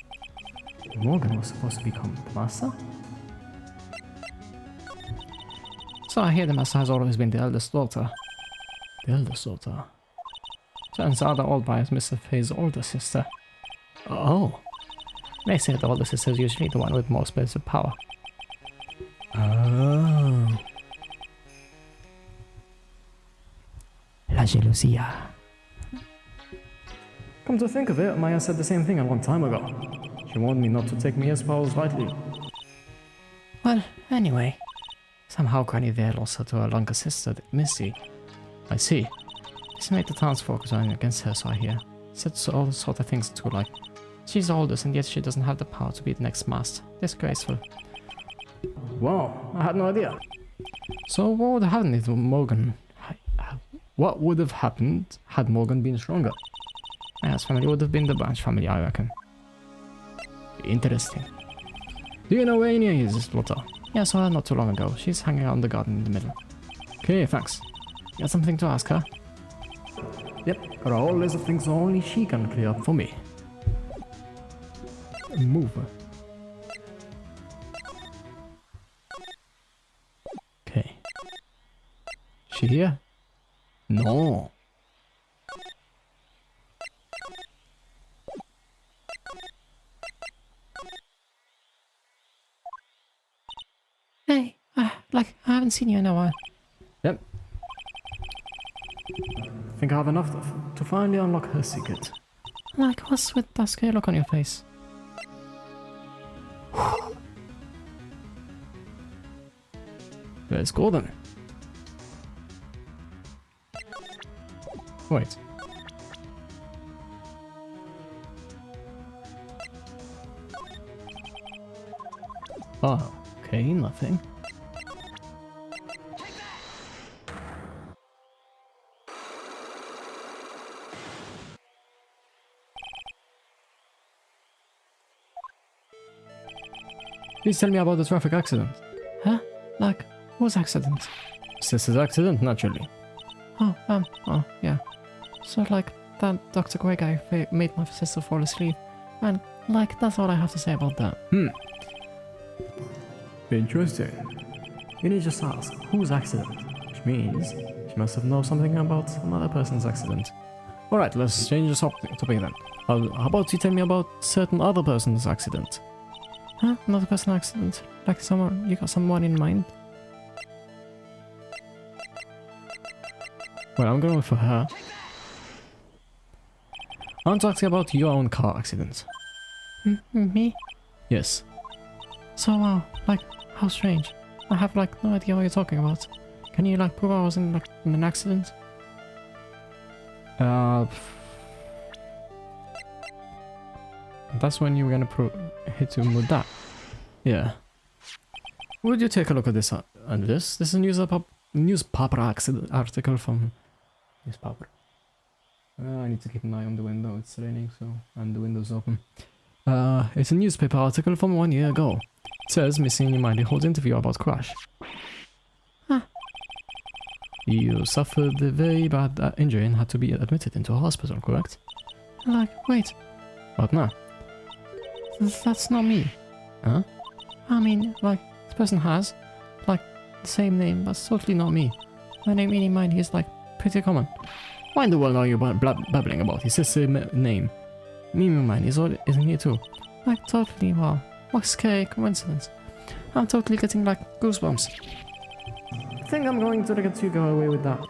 Morgan was supposed to become the master? So I hear the master has always been the eldest daughter. The eldest daughter? Turns out the old bride is Mr. Faye's older sister. Oh. They say the older sister is usually the one with more spiritual power. Oh. La jalousia. Come to think of it, Maya said the same thing a long time ago. She warned me not to take Mia's powers lightly. Well, anyway. Somehow Granny there lost her to her younger sister, Missy. I see. This made the townsfolk turn against her, so I hear. Said so all sort of things too, like she's the oldest and yet she doesn't have the power to be the next master. Disgraceful. Wow, I had no idea. So what would have happened if Morgan... What would have happened had Morgan been stronger? Maya's family would have been the Branch family, I reckon. Interesting. Do you know where Anya is, Lotta? Yeah, I saw her not too long ago. She's hanging out in the garden in the middle. Okay, thanks. You got something to ask her? Yep, there are all list of things only she can clear up for me. Move. Okay. She here? No. Hey, like, I haven't seen you in a while. Yep. I think I have enough to finally unlock her secret. Like, what's with that scary look on your face? Let's go then. Wait. Oh, okay, nothing. Please tell me about the traffic accident. Huh? Like, Whose accident? Sister's accident, naturally. Oh, yeah. So, like, that Dr. Gray guy made my sister fall asleep. And, like, that's all I have to say about that. Interesting. You need just ask, whose accident? Which means she must have known something about another person's accident. Alright, let's change the topic then. How about you tell me about certain other person's accident? Huh? Another person's accident? Like someone, you got someone in mind? Well, I'm going for her. I want to ask you about your own car accident. Me? Yes. So, like, how strange. I have, like, no idea what you're talking about. Can you, like, prove I was in, like, in an accident? That's when you were gonna hit him with that. Yeah. Would you take a look at this? This is a newspaper article from newspaper. I need to keep an eye on the window. It's raining, and the window's open. It's a newspaper article from 1 year ago. It says missing in Miley holds interview about crash. Huh. You suffered a very bad injury and had to be admitted into a hospital, correct? Like, wait, What now? that's not me. Huh? I mean, like, this person has, like, the same name, but it's totally not me. My name in mind is, like, pretty common. Why in the world are you babbling about his sister's name? Mimi mine isn't here too. Like, totally, wow. What a scary coincidence. I'm totally getting, like, goosebumps. I think I'm going to let you go away with that.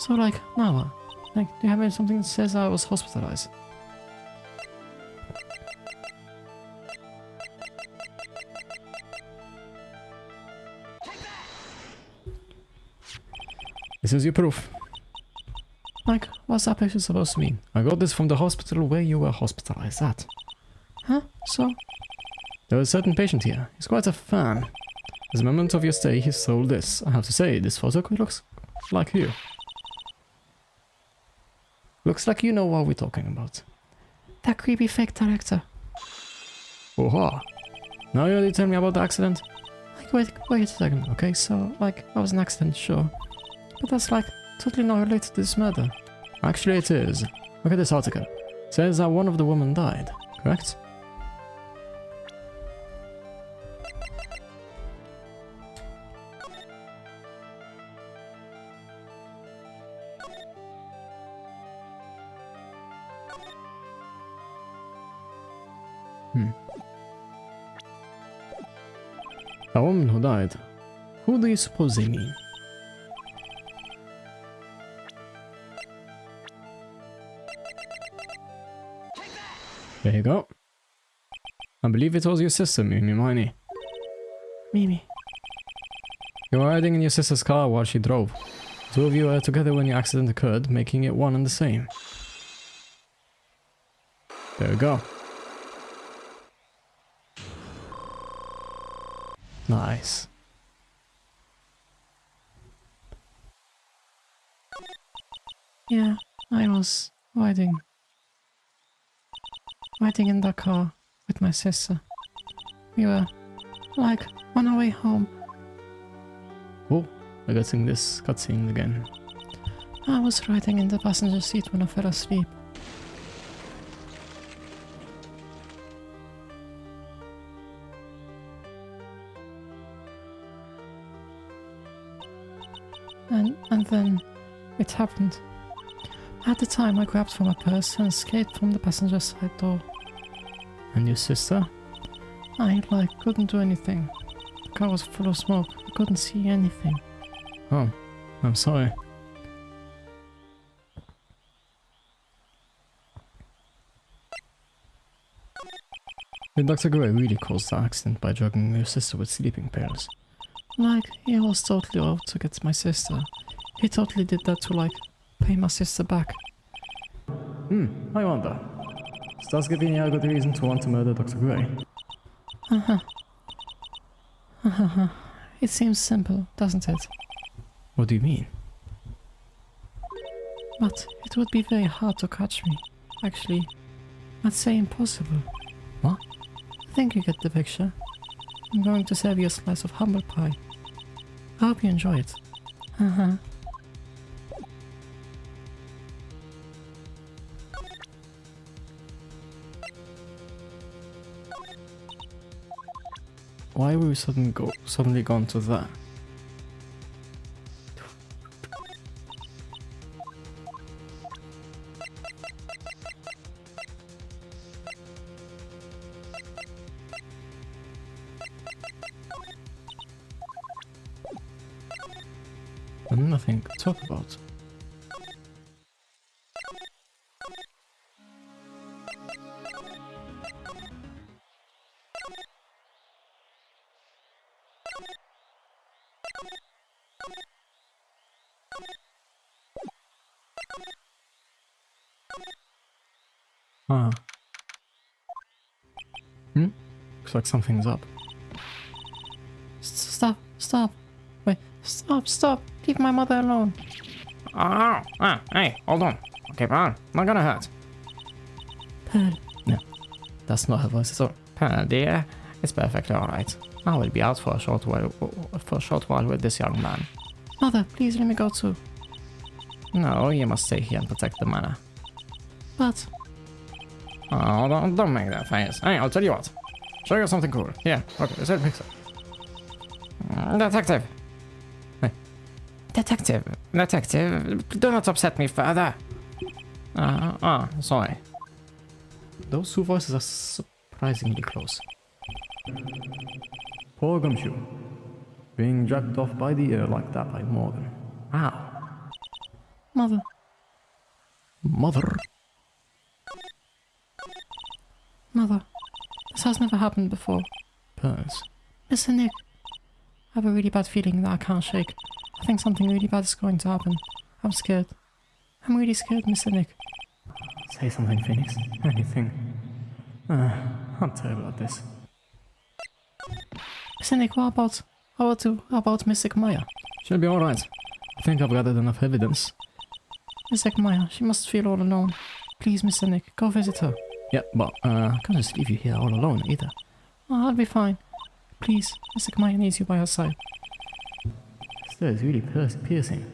So, like, now what? Like, do you have something that says I was hospitalized? This is your proof. Like, what's that picture supposed to mean? I got this from the hospital where you were hospitalized at. Huh? So? There was a certain patient here. He's quite a fan. As a moment of your stay, he sold this. I have to say, this photo looks like you. Looks like you know what we're talking about. That creepy fake director. Oha. Now you already tell me about the accident? Like, wait a second. Okay, so, like, I was an accident, sure. But that's, like, totally not related to this murder. Actually, it is. Look at this article. It says that one of the women died, correct? A woman who died. Who do you suppose they mean? There you go. I believe it was your sister, Mimi. Mimi. You were riding in your sister's car while she drove. Two of you were together when your accident occurred, making it one and the same. There we go. Nice. Yeah, I was riding in the car with my sister. We were, like, on our way home. Oh, I got seeing this cutscene again. I was riding in the passenger seat when I fell asleep. And then it happened. At the time, I grabbed for my purse and escaped from the passenger side door. And your sister? I, like, couldn't do anything. The car was full of smoke. I couldn't see anything. Oh, I'm sorry. Did Dr. Gray really cause the accident by drugging your sister with sleeping pills? Like, he was totally out to get my sister. He totally did that to, like, pay my sister back. I wonder. Does give you a good reason to want to murder Dr. Gray? It seems simple, doesn't it? What do you mean? But it would be very hard to catch me. Actually, I'd say impossible. What? I think you get the picture. I'm going to serve you a slice of humble pie. I hope you enjoy it. Uh-huh. Why were we suddenly gone to that? And nothing to talk about. Ah. Looks like something's up. Stop, stop. Wait, stop. Leave my mother alone. Oh, hey, hold on. Okay, Pearl, not gonna hurt. Pearl. No, that's not her voice at all. Pearl, dear, it's perfectly alright. I will be out for a short while with this young man. Mother, please let me go too. No, you must stay here and protect the manor. But... Oh, don't make that face. Hey, I'll tell you what. Show you something cool. Here, look, it's a picture. Detective. Hey. Detective, do not upset me further. Sorry. Those two voices are surprisingly close. Poor Gumshoe. Being dragged off by the ear like that by Morgan. Ow. Mother. Mother? Mother. This has never happened before. Pearls. Listen, Nick. I have a really bad feeling that I can't shake. I think something really bad is going to happen. I'm scared. I'm really scared, Mr. Nick. Say something, Phoenix. Anything. I'm terrible at this. Mr. Nick, what about Mystic Maya? She'll be alright. I think I've gathered enough evidence. Mystic Maya, she must feel all alone. Please, Mr. Nick, go visit her. Yeah, but I can't just leave you here all alone either. Oh, I'll be fine. Please, Mystic Maya needs you by her side. This is really piercing.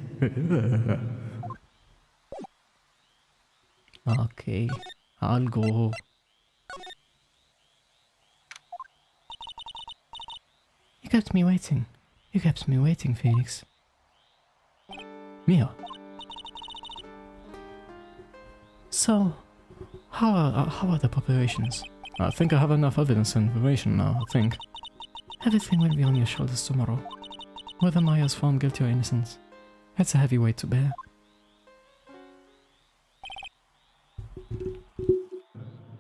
Okay, I'll go. You kept me waiting. You kept me waiting, Phoenix. Mia. So, how are the preparations? I think I have enough evidence and information now, I think. Everything will be on your shoulders tomorrow. Whether Maya's found guilty or innocent, it's a heavy weight to bear.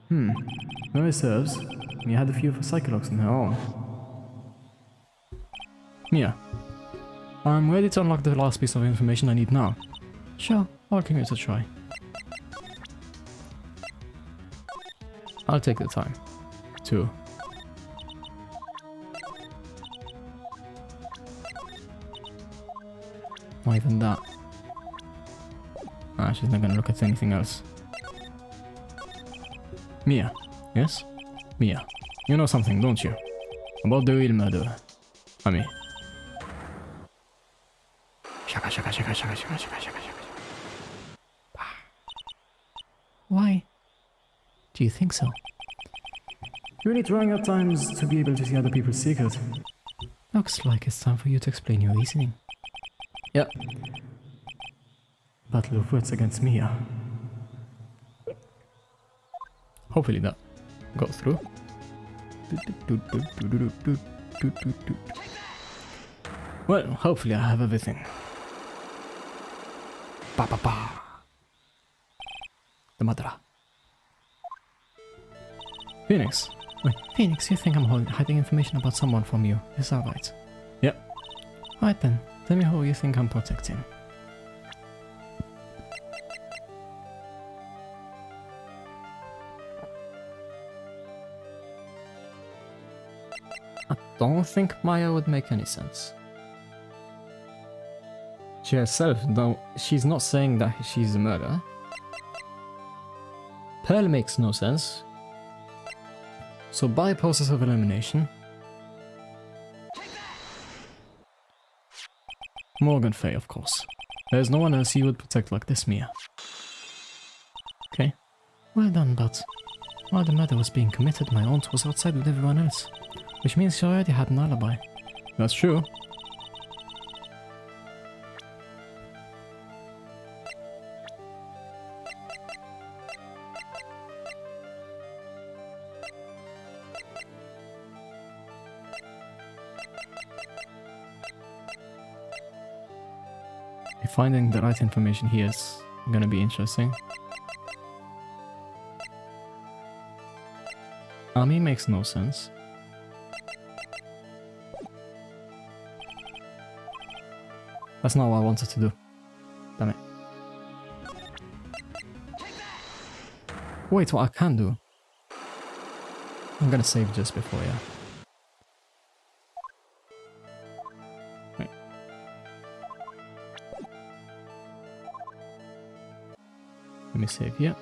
Memory serves, Mia had a few Psychologs in her own. Mia, I'm ready to unlock the last piece of information I need now. Sure. I'll give it a try. I'll take the time. 2. Not even that. She's not gonna look at anything else. Mia. Yes? Mia. You know something, don't you? About the real murderer. Ami. Shaka shaka shaka shaka shaka shaka shaka shaka. Why? Do you think so? You're really trying at times to be able to see other people's secrets. Looks like it's time for you to explain your reasoning. Yep. Battle of wits against Mia. Hopefully that got through. Well, hopefully I have everything. Ba ba ba. The Madara. Phoenix. Wait, Phoenix, you think I'm hiding information about someone from you, is that right? Yep. Right then, tell me who you think I'm protecting. I don't think Maya would make any sense. She herself, though, she's not saying that she's a murderer. Pearl makes no sense. So by process of elimination, Morgan Fay, of course. There's no one else you would protect like this, Mia. Okay. Well done, but while the murder was being committed, my aunt was outside with everyone else, which means she already had an alibi. That's true. Finding the right information here is gonna be interesting. Ami makes no sense. That's not what I wanted to do. Damn it. Wait, what I can do? I'm gonna save just before, yeah. Wait. Let me save here.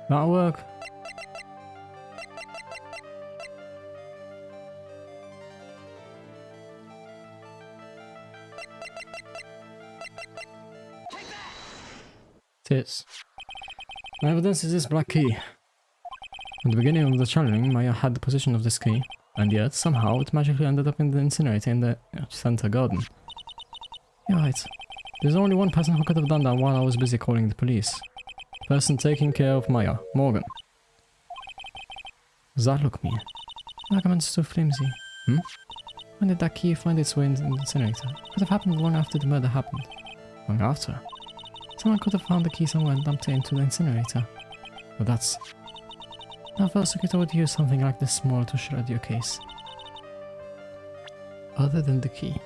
That'll work. It is. My evidence is this black key. At the beginning of the channeling, Maya had the position of this key, and yet, somehow, it magically ended up in the incinerator in the center garden. You're right. There's only one person who could have done that while I was busy calling the police. The person taking care of Maya, Morgan. Does that look mean? The argument's too flimsy. When did that key find its way in the incinerator? It could have happened long after the murder happened. Long after? Someone could have found the key somewhere and dumped it into the incinerator. But that's... Now prosecutor would use something like this small to shred your case. Other than the key.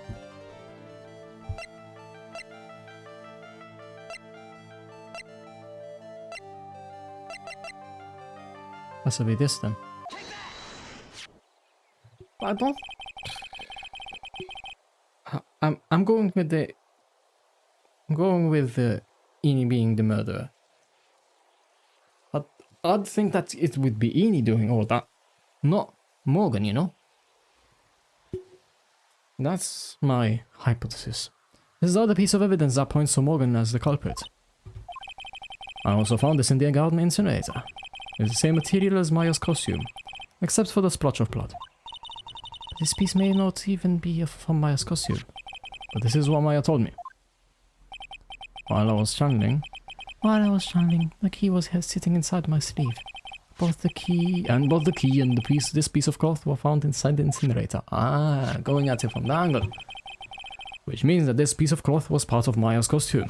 That's will be this then. I don't... I'm going with the... I'm going with Ini being the murderer. I'd think that it would be Ini doing all that. Not Morgan, you know? That's my hypothesis. This is the other piece of evidence that points to Morgan as the culprit. I also found this in the garden incinerator. It's the same material as Maya's costume, except for the splotch of blood. This piece may not even be from Maya's costume. But this is what Maya told me. While I was channeling, the key was sitting inside my sleeve. Both the key and this piece of cloth were found inside the incinerator. Ah, going at it from the angle. Which means that this piece of cloth was part of Maya's costume.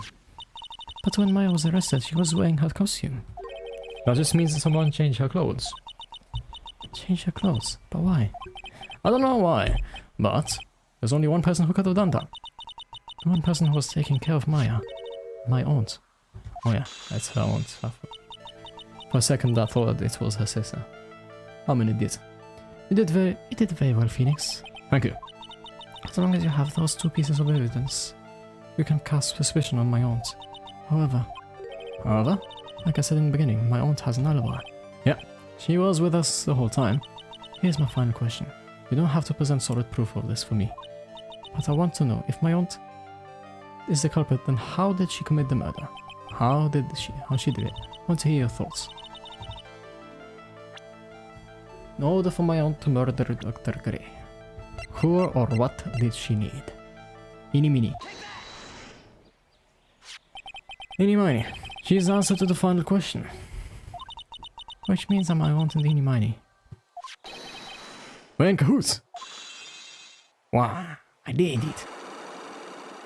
But when Maya was arrested, she was wearing her costume. That just means that someone changed her clothes. Change her clothes? But why? I don't know why, but there's only one person who could have done that. One person who was taking care of Maya. My aunt. Oh yeah, that's her aunt. For a second I thought it was her sister. I'm an idiot. You did very well, Phoenix. Thank you. As long as you have those two pieces of evidence, you can cast suspicion on my aunt. However, like I said in the beginning, my aunt has an alibi. Yeah, she was with us the whole time. Here's my final question. You don't have to present solid proof of this for me. But I want to know, if my aunt is the culprit, then how did she commit the murder? How she did it? I want to hear your thoughts. In order for my aunt to murder Dr. Gray, who or what did she need? Eeny meeny. Eeny miny. She's the answer to the final question. Which means that my aunt and eeny miny. We're in cahoots. Wow, I did it.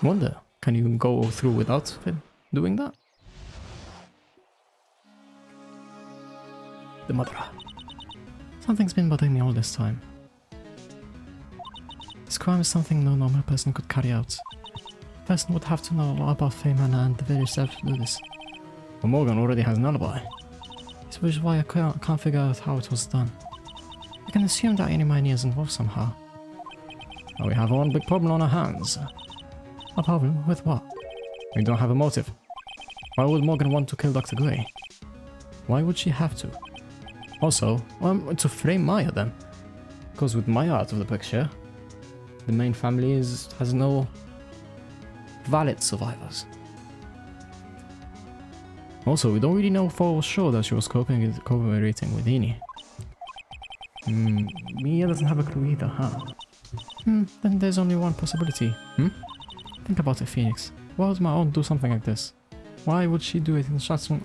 Wonder, can you go through without doing that? The murderer. Something's been bothering me all this time. This crime is something no normal person could carry out. A person would have to know a lot about Feynman and the various steps to do this. But Morgan already has an alibi. Which is why I can't figure out how it was done. I can assume that Inimani is involved somehow. Now we have one big problem on our hands. A problem with what? We don't have a motive. Why would Morgan want to kill Dr. Gray? Why would she have to? Also, to frame Maya then. Because with Maya out of the picture, the main family has no valid survivors. Also, we don't really know for sure that she was cooperating with Ini. Mia doesn't have a clue either, huh? Then there's only one possibility. Think about it, Phoenix. Why would my aunt do something like this? Why would she do it in such an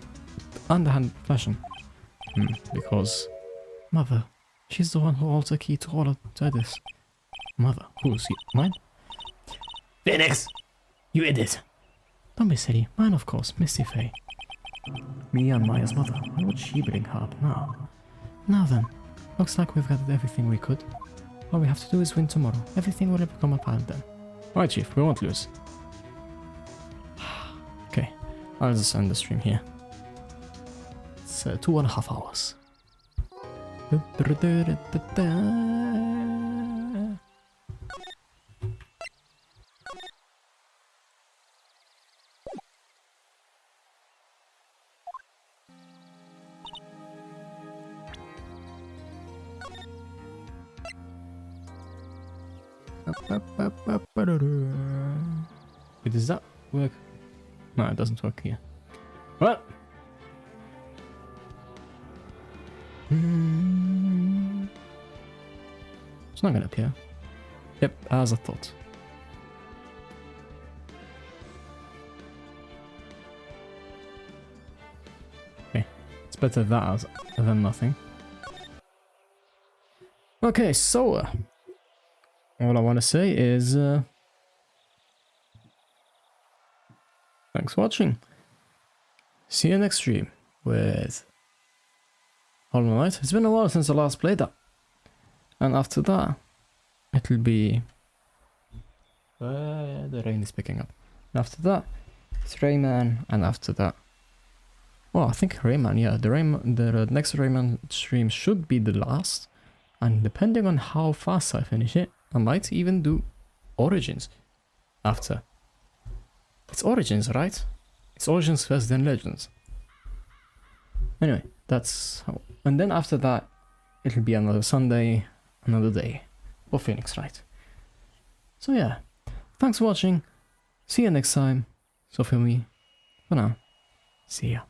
underhand fashion? Because... Mother. She's the one who holds the key to all of this. Mother? Who's mine? Phoenix! You idiot! Don't be silly. Mine, of course. Misty Faye. Mia and Maya's mother. Why would she bring her up now? Now then. Looks like we've gathered everything we could. All we have to do is win tomorrow. Everything will become apparent then. Alright, Chief. We won't lose. Okay. I'll just end the stream here. It's 2.5 hours. Wait, does that work? No, it doesn't work here. What? It's not gonna appear. Yep, as I thought. Okay, it's better that than nothing. Okay, so all I want to say is thanks for watching. See you next stream with Hollow Knight. It's been a while since I last played that. And after that, it'll be... the rain is picking up. And after that, it's Rayman, and after that... Well, I think Rayman, yeah. The next Rayman stream should be the last. And depending on how fast I finish it, I might even do Origins after. It's Origins, right? It's Origins first, then Legends. Anyway, that's how... And then after that, it'll be another Sunday, another day for Phoenix Wright. So yeah, thanks for watching. See you next time. So for me, for now, see ya.